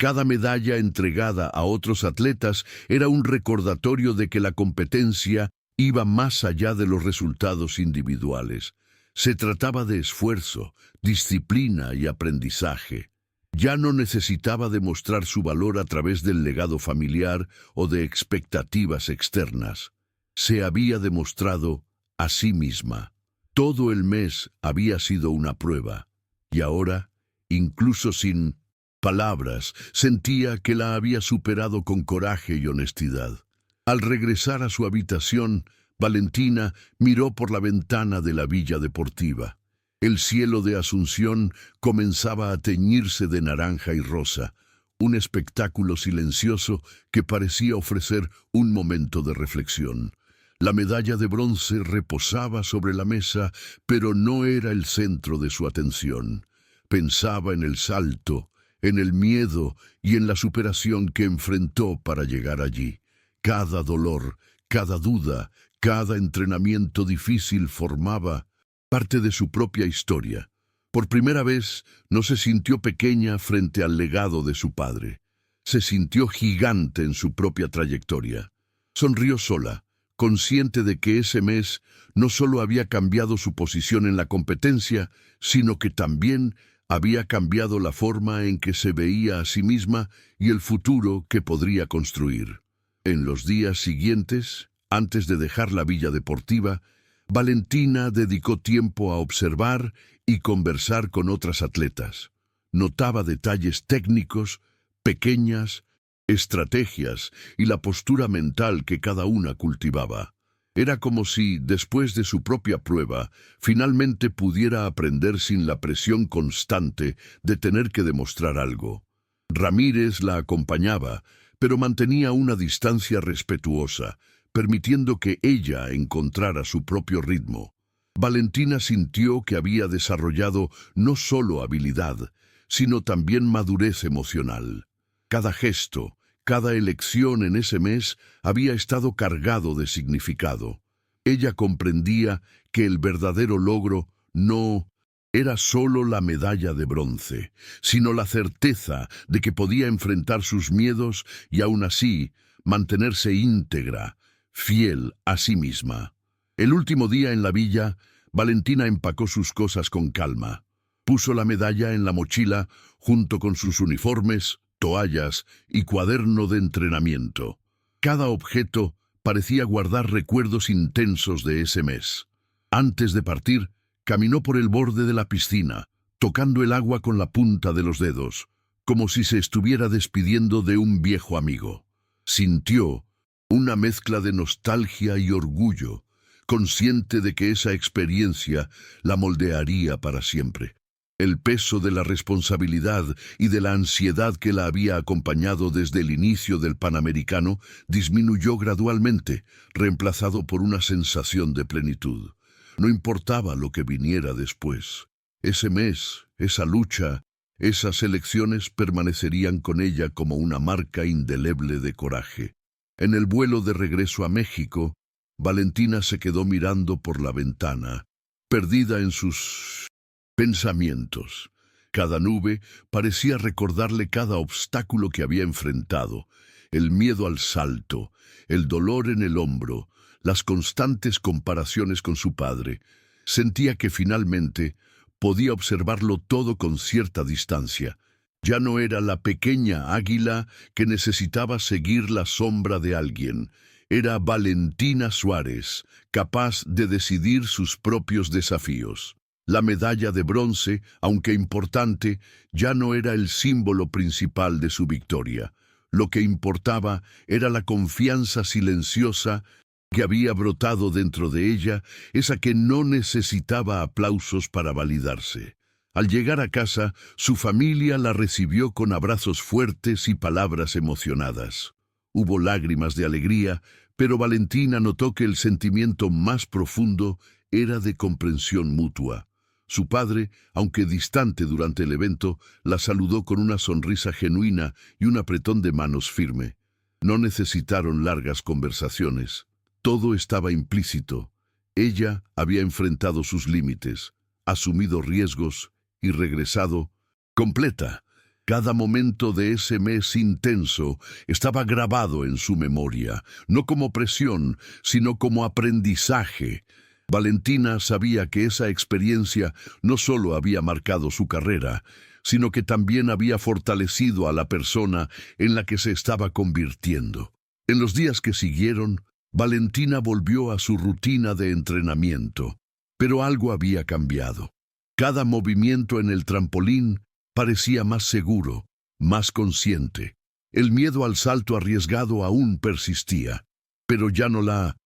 Cada medalla entregada a otros atletas era un recordatorio de que la competencia iba más allá de los resultados individuales. Se trataba de esfuerzo, disciplina y aprendizaje. Ya no necesitaba demostrar su valor a través del legado familiar o de expectativas externas. Se había demostrado a sí misma. Todo el mes había sido una prueba, y ahora, incluso sin palabras, sentía que la había superado con coraje y honestidad. Al regresar a su habitación, Valentina miró por la ventana de la villa deportiva. El cielo de Asunción comenzaba a teñirse de naranja y rosa, un espectáculo silencioso que parecía ofrecer un momento de reflexión. La medalla de bronce reposaba sobre la mesa, pero no era el centro de su atención. Pensaba en el salto, en el miedo y en la superación que enfrentó para llegar allí. Cada dolor, cada duda, cada entrenamiento difícil formaba parte de su propia historia. Por primera vez no se sintió pequeña frente al legado de su padre. Se sintió gigante en su propia trayectoria. Sonrió sola, consciente de que ese mes no solo había cambiado su posición en la competencia, sino que también había cambiado la forma en que se veía a sí misma y el futuro que podría construir. En los días siguientes, antes de dejar la villa deportiva, Valentina dedicó tiempo a observar y conversar con otras atletas. Notaba detalles técnicos, pequeñas estrategias y la postura mental que cada una cultivaba. Era como si, después de su propia prueba, finalmente pudiera aprender sin la presión constante de tener que demostrar algo. Ramírez la acompañaba, pero mantenía una distancia respetuosa, permitiendo que ella encontrara su propio ritmo. Valentina sintió que había desarrollado no solo habilidad, sino también madurez emocional. Cada gesto, cada elección en ese mes había estado cargado de significado. Ella comprendía que el verdadero logro no era solo la medalla de bronce, sino la certeza de que podía enfrentar sus miedos y aún así mantenerse íntegra, fiel a sí misma. El último día en la villa, Valentina empacó sus cosas con calma. Puso la medalla en la mochila junto con sus uniformes, toallas y cuaderno de entrenamiento. Cada objeto parecía guardar recuerdos intensos de ese mes. Antes de partir, caminó por el borde de la piscina, tocando el agua con la punta de los dedos, como si se estuviera despidiendo de un viejo amigo. Sintió una mezcla de nostalgia y orgullo, consciente de que esa experiencia la moldearía para siempre. El peso de la responsabilidad y de la ansiedad que la había acompañado desde el inicio del Panamericano disminuyó gradualmente, reemplazado por una sensación de plenitud. No importaba lo que viniera después. Ese mes, esa lucha, esas elecciones permanecerían con ella como una marca indeleble de coraje. En el vuelo de regreso a México, Valentina se quedó mirando por la ventana, perdida en sus pensamientos. Cada nube parecía recordarle cada obstáculo que había enfrentado, el miedo al salto, el dolor en el hombro, las constantes comparaciones con su padre. Sentía que finalmente podía observarlo todo con cierta distancia. Ya no era la pequeña águila que necesitaba seguir la sombra de alguien. Era Valentina Suárez, capaz de decidir sus propios desafíos. La medalla de bronce, aunque importante, ya no era el símbolo principal de su victoria. Lo que importaba era la confianza silenciosa que había brotado dentro de ella, esa que no necesitaba aplausos para validarse. Al llegar a casa, su familia la recibió con abrazos fuertes y palabras emocionadas. Hubo lágrimas de alegría, pero Valentina notó que el sentimiento más profundo era de comprensión mutua. Su padre, aunque distante durante el evento, la saludó con una sonrisa genuina y un apretón de manos firme. No necesitaron largas conversaciones. Todo estaba implícito. Ella había enfrentado sus límites, asumido riesgos y regresado completa. Cada momento de ese mes intenso estaba grabado en su memoria, no como presión, sino como aprendizaje. Valentina sabía que esa experiencia no solo había marcado su carrera, sino que también había fortalecido a la persona en la que se estaba convirtiendo. En los días que siguieron, Valentina volvió a su rutina de entrenamiento, pero algo había cambiado. Cada movimiento en el trampolín parecía más seguro, más consciente. El miedo al salto arriesgado aún persistía, pero ya no la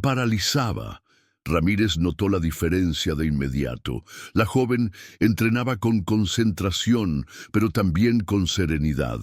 paralizaba. Ramírez notó la diferencia de inmediato. La joven entrenaba con concentración, pero también con serenidad.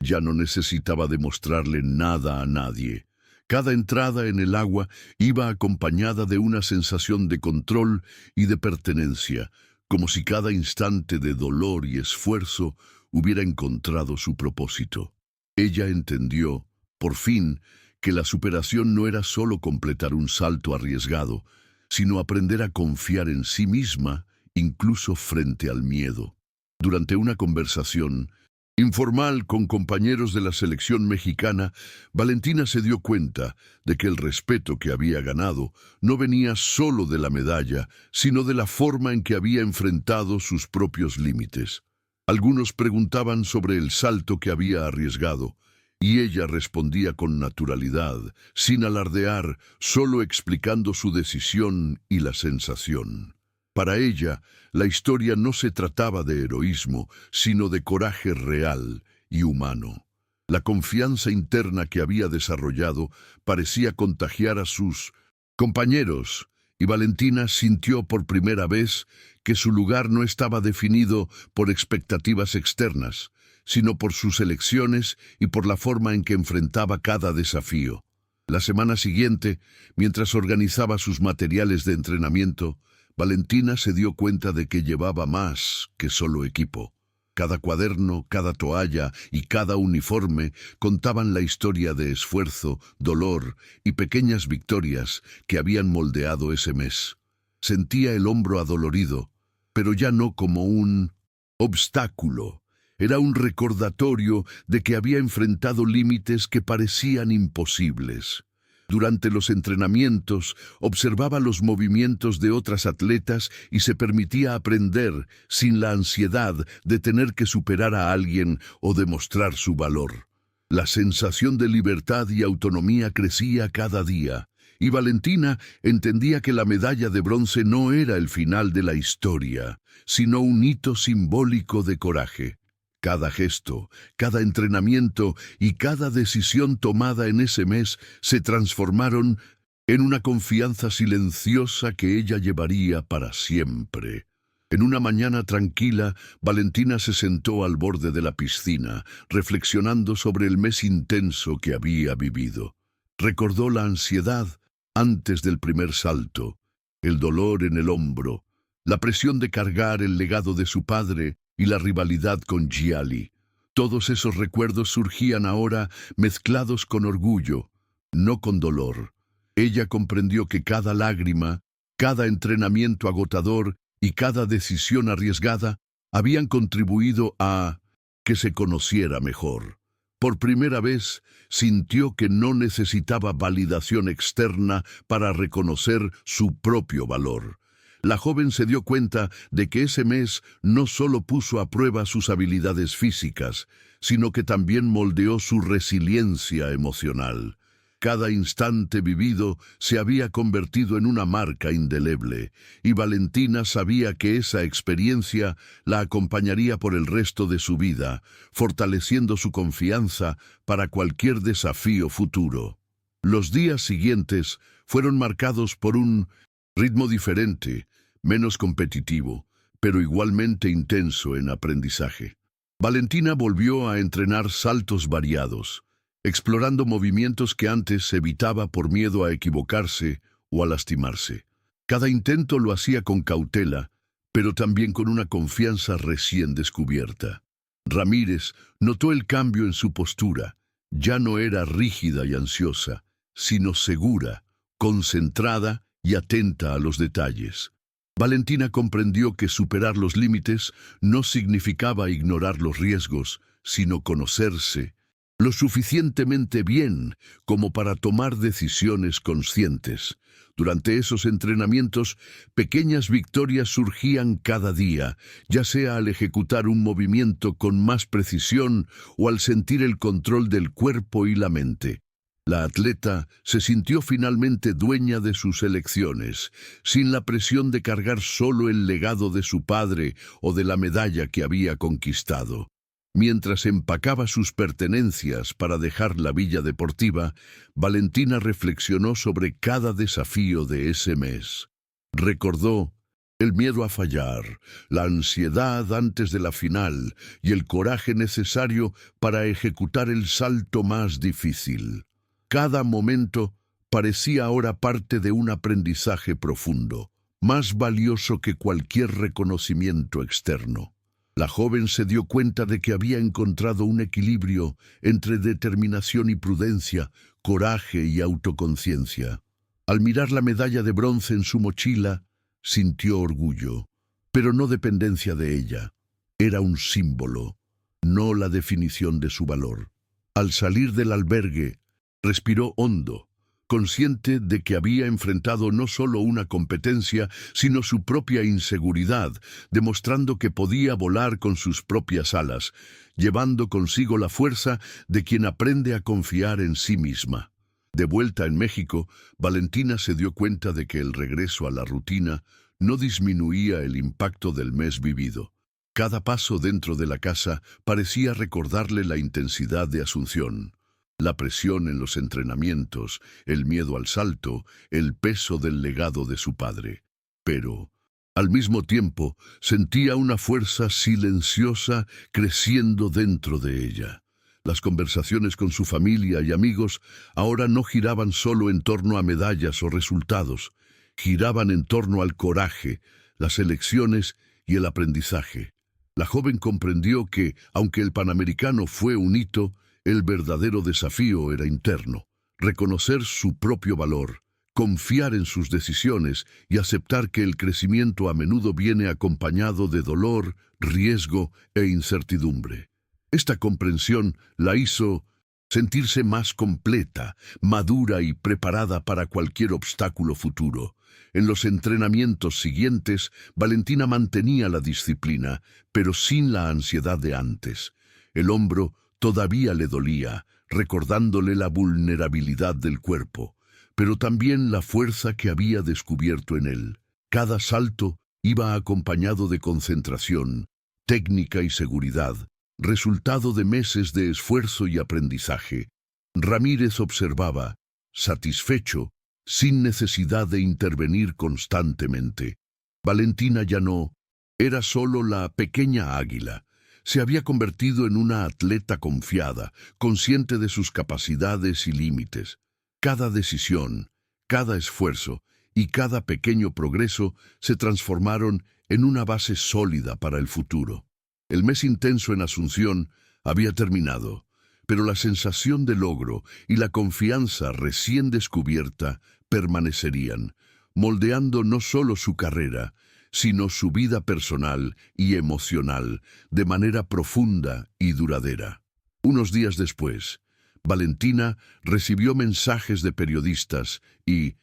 Ya no necesitaba demostrarle nada a nadie. Cada entrada en el agua iba acompañada de una sensación de control y de pertenencia, como si cada instante de dolor y esfuerzo hubiera encontrado su propósito. Ella entendió, por fin, que la superación no era solo completar un salto arriesgado, sino aprender a confiar en sí misma, incluso frente al miedo. Durante una conversación informal con compañeros de la selección mexicana, Valentina se dio cuenta de que el respeto que había ganado no venía solo de la medalla, sino de la forma en que había enfrentado sus propios límites. Algunos preguntaban sobre el salto que había arriesgado, y ella respondía con naturalidad, sin alardear, solo explicando su decisión y la sensación. Para ella, la historia no se trataba de heroísmo, sino de coraje real y humano. La confianza interna que había desarrollado parecía contagiar a sus compañeros, y Valentina sintió por primera vez que su lugar no estaba definido por expectativas externas, sino por sus elecciones y por la forma en que enfrentaba cada desafío. La semana siguiente, mientras organizaba sus materiales de entrenamiento, Valentina se dio cuenta de que llevaba más que solo equipo. Cada cuaderno, cada toalla y cada uniforme contaban la historia de esfuerzo, dolor y pequeñas victorias que habían moldeado ese mes. Sentía el hombro adolorido, pero ya no como un obstáculo. Era un recordatorio de que había enfrentado límites que parecían imposibles. Durante los entrenamientos, observaba los movimientos de otras atletas y se permitía aprender sin la ansiedad de tener que superar a alguien o demostrar su valor. La sensación de libertad y autonomía crecía cada día, y Valentina entendía que la medalla de bronce no era el final de la historia, sino un hito simbólico de coraje. Cada gesto, cada entrenamiento y cada decisión tomada en ese mes se transformaron en una confianza silenciosa que ella llevaría para siempre. En una mañana tranquila, Valentina se sentó al borde de la piscina, reflexionando sobre el mes intenso que había vivido. Recordó la ansiedad antes del primer salto, el dolor en el hombro, la presión de cargar el legado de su padre y la rivalidad con Gialli. Todos esos recuerdos surgían ahora mezclados con orgullo, no con dolor. Ella comprendió que cada lágrima, cada entrenamiento agotador y cada decisión arriesgada habían contribuido a que se conociera mejor. Por primera vez sintió que no necesitaba validación externa para reconocer su propio valor. La joven se dio cuenta de que ese mes no solo puso a prueba sus habilidades físicas, sino que también moldeó su resiliencia emocional. Cada instante vivido se había convertido en una marca indeleble, y Valentina sabía que esa experiencia la acompañaría por el resto de su vida, fortaleciendo su confianza para cualquier desafío futuro. Los días siguientes fueron marcados por un ritmo diferente, menos competitivo, pero igualmente intenso en aprendizaje. Valentina volvió a entrenar saltos variados, explorando movimientos que antes evitaba por miedo a equivocarse o a lastimarse. Cada intento lo hacía con cautela, pero también con una confianza recién descubierta. Ramírez notó el cambio en su postura. Ya no era rígida y ansiosa, sino segura, concentrada y atenta a los detalles. Valentina comprendió que superar los límites no significaba ignorar los riesgos, sino conocerse lo suficientemente bien como para tomar decisiones conscientes. Durante esos entrenamientos, pequeñas victorias surgían cada día, ya sea al ejecutar un movimiento con más precisión o al sentir el control del cuerpo y la mente. La atleta se sintió finalmente dueña de sus elecciones, sin la presión de cargar solo el legado de su padre o de la medalla que había conquistado. Mientras empacaba sus pertenencias para dejar la villa deportiva, Valentina reflexionó sobre cada desafío de ese mes. Recordó el miedo a fallar, la ansiedad antes de la final y el coraje necesario para ejecutar el salto más difícil. Cada momento parecía ahora parte de un aprendizaje profundo, más valioso que cualquier reconocimiento externo. La joven se dio cuenta de que había encontrado un equilibrio entre determinación y prudencia, coraje y autoconciencia. Al mirar la medalla de bronce en su mochila, sintió orgullo, pero no dependencia de ella. Era un símbolo, no la definición de su valor. Al salir del albergue, respiró hondo, consciente de que había enfrentado no solo una competencia, sino su propia inseguridad, demostrando que podía volar con sus propias alas, llevando consigo la fuerza de quien aprende a confiar en sí misma. De vuelta en México, Valentina se dio cuenta de que el regreso a la rutina no disminuía el impacto del mes vivido. Cada paso dentro de la casa parecía recordarle la intensidad de Asunción. La presión en los entrenamientos, el miedo al salto, el peso del legado de su padre. Pero, al mismo tiempo, sentía una fuerza silenciosa creciendo dentro de ella. Las conversaciones con su familia y amigos ahora no giraban solo en torno a medallas o resultados, giraban en torno al coraje, las elecciones y el aprendizaje. La joven comprendió que, aunque el Panamericano fue un hito, el verdadero desafío era interno: reconocer su propio valor, confiar en sus decisiones y aceptar que el crecimiento a menudo viene acompañado de dolor, riesgo e incertidumbre. Esta comprensión la hizo sentirse más completa, madura y preparada para cualquier obstáculo futuro. En los entrenamientos siguientes, Valentina mantenía la disciplina, pero sin la ansiedad de antes. El hombro todavía le dolía, recordándole la vulnerabilidad del cuerpo, pero también la fuerza que había descubierto en él. Cada salto iba acompañado de concentración, técnica y seguridad, resultado de meses de esfuerzo y aprendizaje. Ramírez observaba, satisfecho, sin necesidad de intervenir constantemente. Valentina ya no era solo la pequeña águila. Se había convertido en una atleta confiada, consciente de sus capacidades y límites. Cada decisión, cada esfuerzo y cada pequeño progreso se transformaron en una base sólida para el futuro. El mes intenso en Asunción había terminado, pero la sensación de logro y la confianza recién descubierta permanecerían, moldeando no solo su carrera, sino su vida personal y emocional de manera profunda y duradera. Unos días después, Valentina recibió mensajes de periodistas y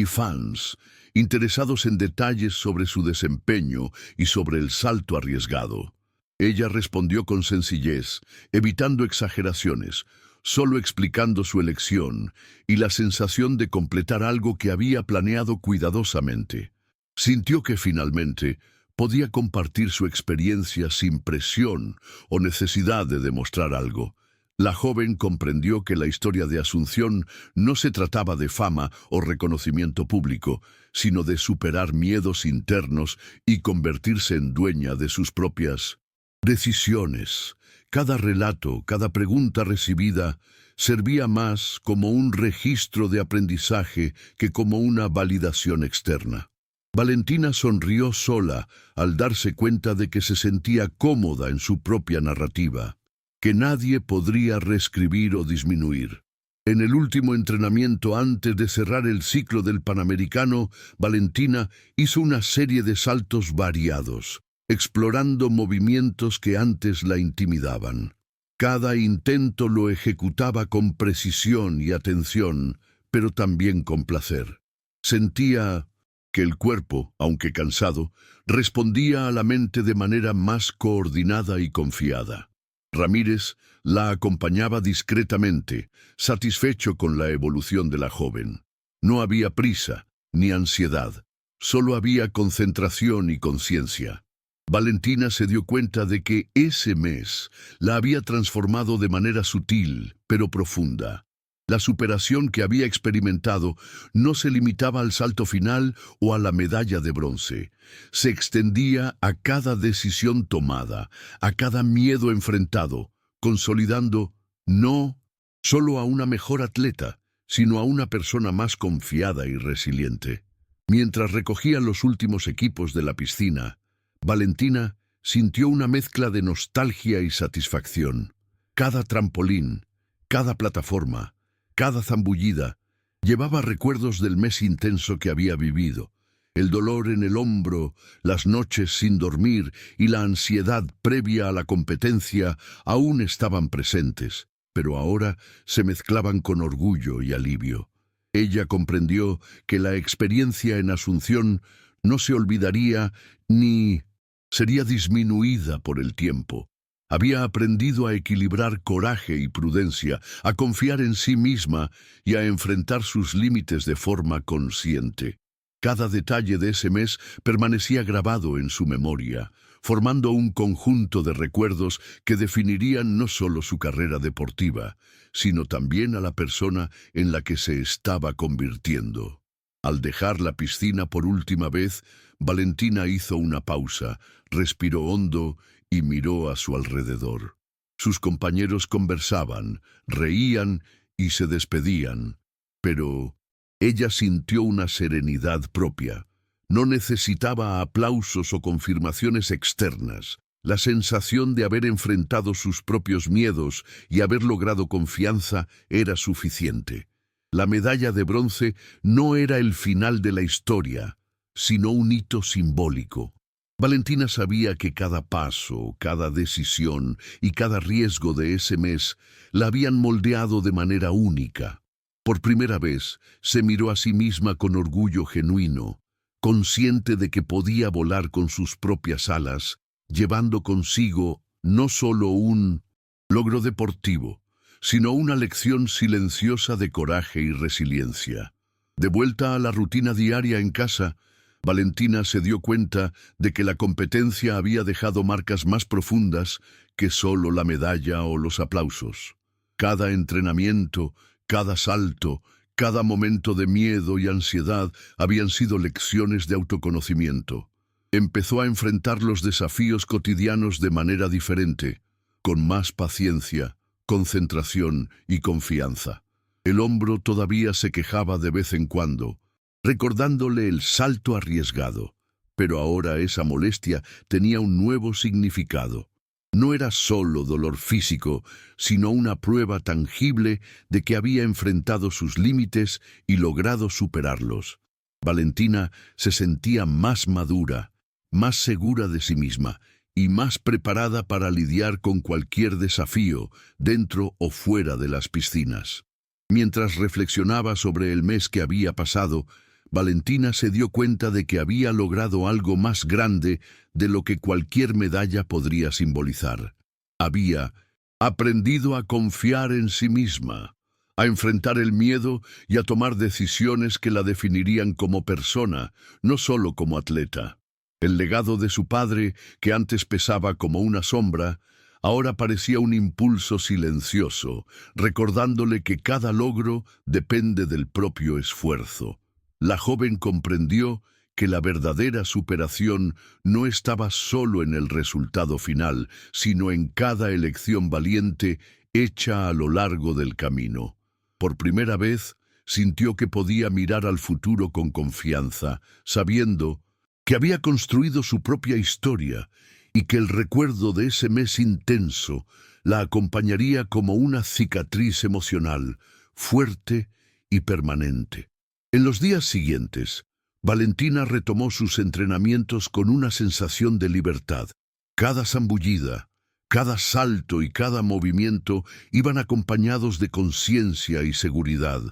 fans interesados en detalles sobre su desempeño y sobre el salto arriesgado. Ella respondió con sencillez, evitando exageraciones, solo explicando su elección y la sensación de completar algo que había planeado cuidadosamente. Sintió que finalmente podía compartir su experiencia sin presión o necesidad de demostrar algo. La joven comprendió que la historia de Asunción no se trataba de fama o reconocimiento público, sino de superar miedos internos y convertirse en dueña de sus propias decisiones. Cada relato, cada pregunta recibida, servía más como un registro de aprendizaje que como una validación externa. Valentina sonrió sola al darse cuenta de que se sentía cómoda en su propia narrativa, que nadie podría reescribir o disminuir. En el último entrenamiento antes de cerrar el ciclo del Panamericano, Valentina hizo una serie de saltos variados, explorando movimientos que antes la intimidaban. Cada intento lo ejecutaba con precisión y atención, pero también con placer. Sentía que el cuerpo, aunque cansado, respondía a la mente de manera más coordinada y confiada. Ramírez la acompañaba discretamente, satisfecho con la evolución de la joven. No había prisa ni ansiedad, solo había concentración y conciencia. Valentina se dio cuenta de que ese mes la había transformado de manera sutil, pero profunda. La superación que había experimentado no se limitaba al salto final o a la medalla de bronce. Se extendía a cada decisión tomada, a cada miedo enfrentado, consolidando no solo a una mejor atleta, sino a una persona más confiada y resiliente. Mientras recogía los últimos equipos de la piscina, Valentina sintió una mezcla de nostalgia y satisfacción. Cada trampolín, cada plataforma, cada zambullida llevaba recuerdos del mes intenso que había vivido. El dolor en el hombro, las noches sin dormir y la ansiedad previa a la competencia aún estaban presentes, pero ahora se mezclaban con orgullo y alivio. Ella comprendió que la experiencia en Asunción no se olvidaría ni sería disminuida por el tiempo. Había aprendido a equilibrar coraje y prudencia, a confiar en sí misma y a enfrentar sus límites de forma consciente. Cada detalle de ese mes permanecía grabado en su memoria, formando un conjunto de recuerdos que definirían no solo su carrera deportiva, sino también a la persona en la que se estaba convirtiendo. Al dejar la piscina por última vez, Valentina hizo una pausa, respiró hondo y miró a su alrededor. Sus compañeros conversaban, reían y se despedían, pero ella sintió una serenidad propia. No necesitaba aplausos o confirmaciones externas. La sensación de haber enfrentado sus propios miedos y haber logrado confianza era suficiente. La medalla de bronce no era el final de la historia, sino un hito simbólico. Valentina sabía que cada paso, cada decisión y cada riesgo de ese mes la habían moldeado de manera única. Por primera vez se miró a sí misma con orgullo genuino, consciente de que podía volar con sus propias alas, llevando consigo no solo un logro deportivo, sino una lección silenciosa de coraje y resiliencia. De vuelta a la rutina diaria en casa, Valentina se dio cuenta de que la competencia había dejado marcas más profundas que solo la medalla o los aplausos. Cada entrenamiento, cada salto, cada momento de miedo y ansiedad habían sido lecciones de autoconocimiento. Empezó a enfrentar los desafíos cotidianos de manera diferente, con más paciencia, concentración y confianza. El hombro todavía se quejaba de vez en cuando, recordándole el salto arriesgado, pero ahora esa molestia tenía un nuevo significado. No era solo dolor físico, sino una prueba tangible de que había enfrentado sus límites y logrado superarlos. Valentina se sentía más madura, más segura de sí misma y más preparada para lidiar con cualquier desafío, dentro o fuera de las piscinas. Mientras reflexionaba sobre el mes que había pasado, Valentina se dio cuenta de que había logrado algo más grande de lo que cualquier medalla podría simbolizar. Había aprendido a confiar en sí misma, a enfrentar el miedo y a tomar decisiones que la definirían como persona, no solo como atleta. El legado de su padre, que antes pesaba como una sombra, ahora parecía un impulso silencioso, recordándole que cada logro depende del propio esfuerzo. La joven comprendió que la verdadera superación no estaba solo en el resultado final, sino en cada elección valiente hecha a lo largo del camino. Por primera vez, sintió que podía mirar al futuro con confianza, sabiendo que había construido su propia historia y que el recuerdo de ese mes intenso la acompañaría como una cicatriz emocional, fuerte y permanente. En los días siguientes, Valentina retomó sus entrenamientos con una sensación de libertad. Cada zambullida, cada salto y cada movimiento iban acompañados de conciencia y seguridad,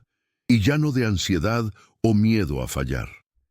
y ya no de ansiedad o miedo a fallar.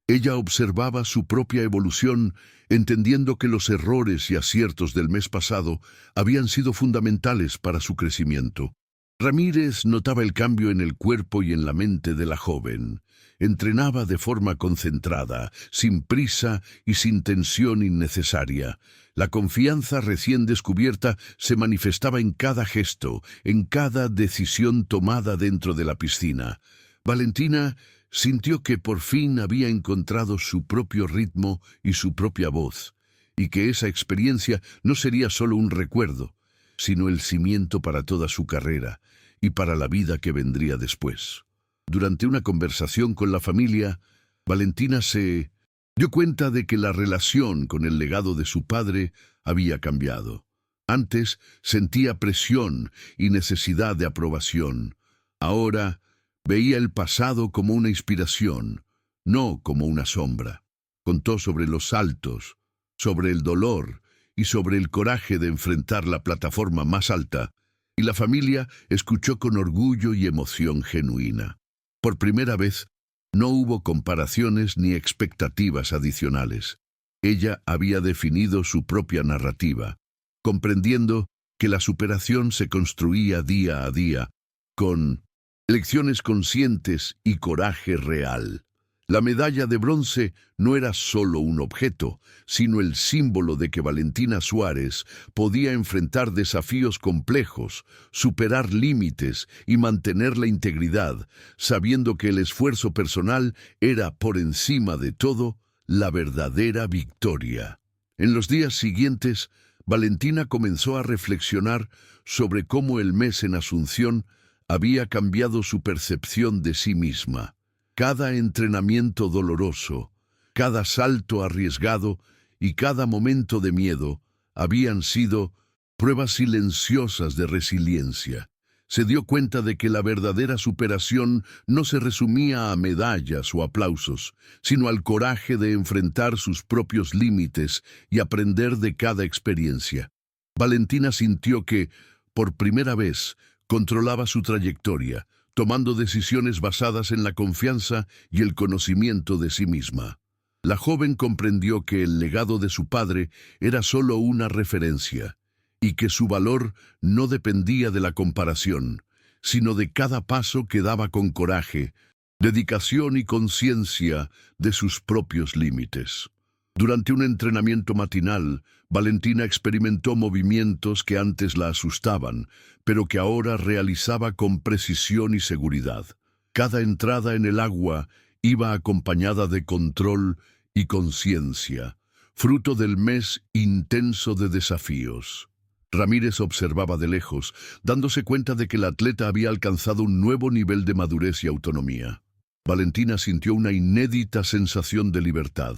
Ella observaba su propia evolución, entendiendo que los errores y aciertos del mes pasado habían sido fundamentales para su crecimiento. Ramírez notaba el cambio en el cuerpo y en la mente de la joven. Entrenaba de forma concentrada, sin prisa y sin tensión innecesaria. La confianza recién descubierta se manifestaba en cada gesto, en cada decisión tomada dentro de la piscina. Valentina sintió que por fin había encontrado su propio ritmo y su propia voz, y que esa experiencia no sería solo un recuerdo, sino el cimiento para toda su carrera y para la vida que vendría después. Durante una conversación con la familia, Valentina se dio cuenta de que la relación con el legado de su padre había cambiado. Antes sentía presión y necesidad de aprobación. Ahora veía el pasado como una inspiración, no como una sombra. Contó sobre los saltos, sobre el dolor y sobre el coraje de enfrentar la plataforma más alta, y la familia escuchó con orgullo y emoción genuina. Por primera vez, no hubo comparaciones ni expectativas adicionales. Ella había definido su propia narrativa, comprendiendo que la superación se construía día a día, con lecciones conscientes y coraje real. La medalla de bronce no era solo un objeto, sino el símbolo de que Valentina Suárez podía enfrentar desafíos complejos, superar límites y mantener la integridad, sabiendo que el esfuerzo personal era, por encima de todo, la verdadera victoria. En los días siguientes, Valentina comenzó a reflexionar sobre cómo el mes en Asunción había cambiado su percepción de sí misma. Cada entrenamiento doloroso, cada salto arriesgado y cada momento de miedo habían sido pruebas silenciosas de resiliencia. Se dio cuenta de que la verdadera superación no se resumía a medallas o aplausos, sino al coraje de enfrentar sus propios límites y aprender de cada experiencia. Valentina sintió que, por primera vez, controlaba su trayectoria, tomando decisiones basadas en la confianza y el conocimiento de sí misma. La joven comprendió que el legado de su padre era solo una referencia, y que su valor no dependía de la comparación, sino de cada paso que daba con coraje, dedicación y conciencia de sus propios límites. Durante un entrenamiento matinal, Valentina experimentó movimientos que antes la asustaban, pero que ahora realizaba con precisión y seguridad. Cada entrada en el agua iba acompañada de control y conciencia, fruto del mes intenso de desafíos. Ramírez observaba de lejos, dándose cuenta de que el atleta había alcanzado un nuevo nivel de madurez y autonomía. Valentina sintió una inédita sensación de libertad.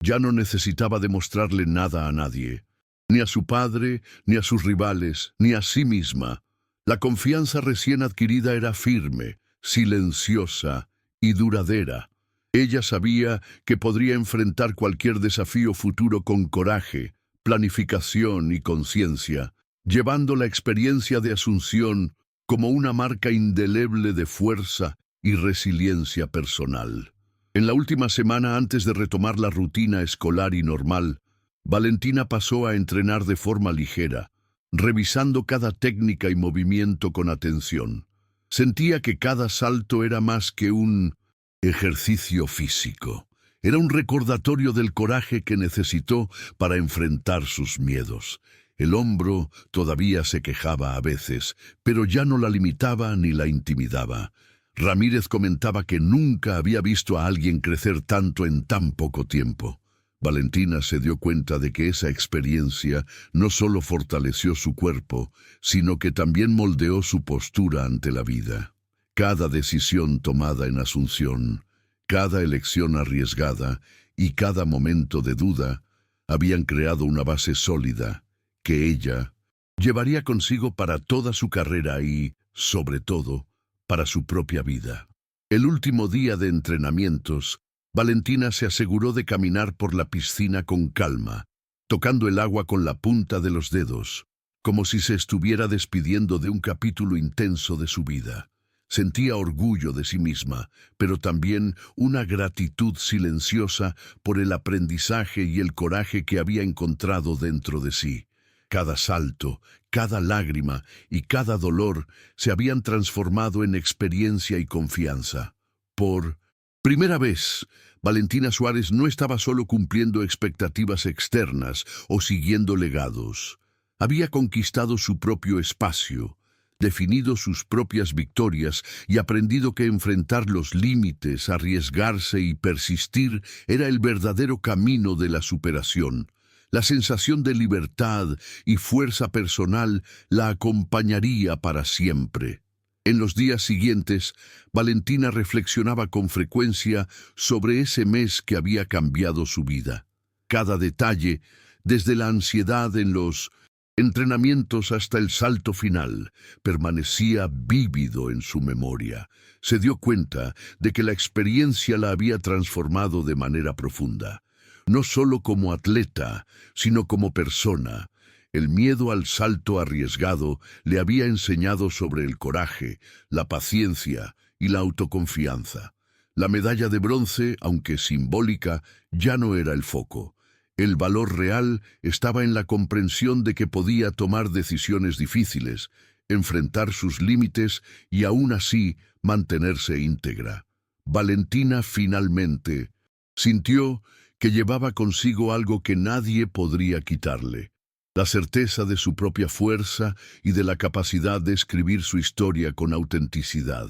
Ya no necesitaba demostrarle nada a nadie, ni a su padre, ni a sus rivales, ni a sí misma. La confianza recién adquirida era firme, silenciosa y duradera. Ella sabía que podría enfrentar cualquier desafío futuro con coraje, planificación y conciencia, llevando la experiencia de Asunción como una marca indeleble de fuerza y resiliencia personal. En la última semana antes de retomar la rutina escolar y normal, Valentina pasó a entrenar de forma ligera, revisando cada técnica y movimiento con atención. Sentía que cada salto era más que un ejercicio físico. Era un recordatorio del coraje que necesitó para enfrentar sus miedos. El hombro todavía se quejaba a veces, pero ya no la limitaba ni la intimidaba. Ramírez comentaba que nunca había visto a alguien crecer tanto en tan poco tiempo. Valentina se dio cuenta de que esa experiencia no solo fortaleció su cuerpo, sino que también moldeó su postura ante la vida. Cada decisión tomada en Asunción, cada elección arriesgada y cada momento de duda habían creado una base sólida que ella llevaría consigo para toda su carrera y, sobre todo, para su propia vida. El último día de entrenamientos, Valentina se aseguró de caminar por la piscina con calma, tocando el agua con la punta de los dedos, como si se estuviera despidiendo de un capítulo intenso de su vida. Sentía orgullo de sí misma, pero también una gratitud silenciosa por el aprendizaje y el coraje que había encontrado dentro de sí. Cada salto, cada lágrima y cada dolor se habían transformado en experiencia y confianza. Por primera vez, Valentina Suárez no estaba solo cumpliendo expectativas externas o siguiendo legados. Había conquistado su propio espacio, definido sus propias victorias y aprendido que enfrentar los límites, arriesgarse y persistir era el verdadero camino de la superación. La sensación de libertad y fuerza personal la acompañaría para siempre. En los días siguientes, Valentina reflexionaba con frecuencia sobre ese mes que había cambiado su vida. Cada detalle, desde la ansiedad en los entrenamientos hasta el salto final, permanecía vívido en su memoria. Se dio cuenta de que la experiencia la había transformado de manera profunda. No solo como atleta, sino como persona. El miedo al salto arriesgado le había enseñado sobre el coraje, la paciencia y la autoconfianza. La medalla de bronce, aunque simbólica, ya no era el foco. El valor real estaba en la comprensión de que podía tomar decisiones difíciles, enfrentar sus límites y aún así mantenerse íntegra. Valentina finalmente sintió que llevaba consigo algo que nadie podría quitarle: la certeza de su propia fuerza y de la capacidad de escribir su historia con autenticidad.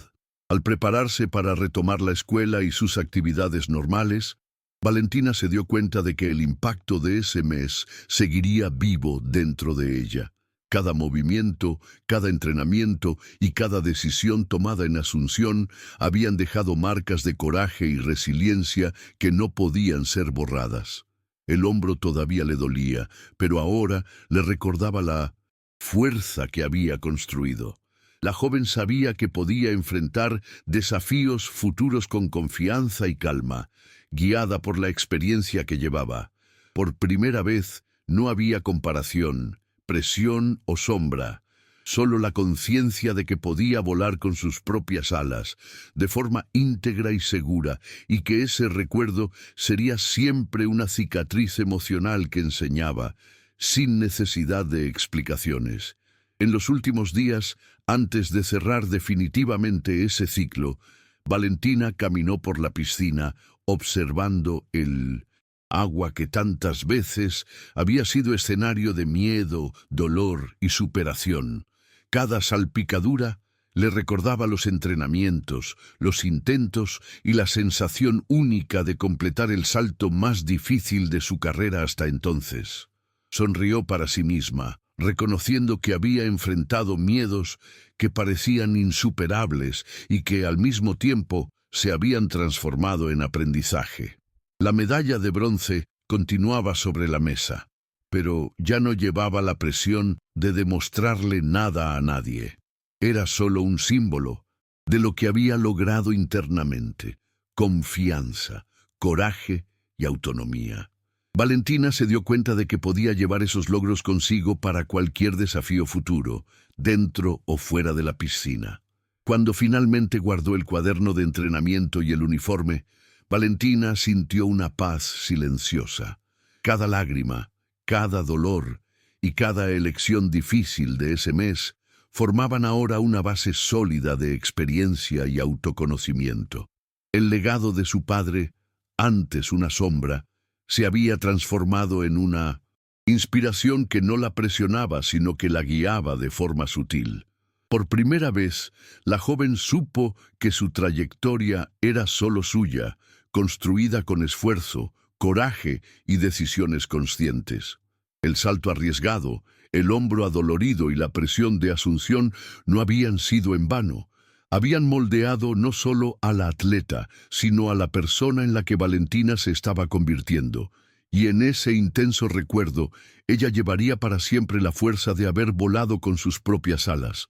Al prepararse para retomar la escuela y sus actividades normales, Valentina se dio cuenta de que el impacto de ese mes seguiría vivo dentro de ella. Cada movimiento, cada entrenamiento y cada decisión tomada en Asunción habían dejado marcas de coraje y resiliencia que no podían ser borradas. El hombro todavía le dolía, pero ahora le recordaba la fuerza que había construido. La joven sabía que podía enfrentar desafíos futuros con confianza y calma, guiada por la experiencia que llevaba. Por primera vez no había comparación, presión o sombra, solo la conciencia de que podía volar con sus propias alas, de forma íntegra y segura, y que ese recuerdo sería siempre una cicatriz emocional que enseñaba, sin necesidad de explicaciones. En los últimos días, antes de cerrar definitivamente ese ciclo, Valentina caminó por la piscina, observando el agua que tantas veces había sido escenario de miedo, dolor y superación. Cada salpicadura le recordaba los entrenamientos, los intentos y la sensación única de completar el salto más difícil de su carrera hasta entonces. Sonrió para sí misma, reconociendo que había enfrentado miedos que parecían insuperables y que al mismo tiempo se habían transformado en aprendizaje. La medalla de bronce continuaba sobre la mesa, pero ya no llevaba la presión de demostrarle nada a nadie. Era solo un símbolo de lo que había logrado internamente: confianza, coraje y autonomía. Valentina se dio cuenta de que podía llevar esos logros consigo para cualquier desafío futuro, dentro o fuera de la piscina. Cuando finalmente guardó el cuaderno de entrenamiento y el uniforme, Valentina sintió una paz silenciosa. Cada lágrima, cada dolor y cada elección difícil de ese mes formaban ahora una base sólida de experiencia y autoconocimiento. El legado de su padre, antes una sombra, se había transformado en una inspiración que no la presionaba, sino que la guiaba de forma sutil. Por primera vez, la joven supo que su trayectoria era solo suya, construida con esfuerzo, coraje y decisiones conscientes. El salto arriesgado, el hombro adolorido y la presión de Asunción no habían sido en vano. Habían moldeado no solo a la atleta, sino a la persona en la que Valentina se estaba convirtiendo. Y en ese intenso recuerdo, ella llevaría para siempre la fuerza de haber volado con sus propias alas.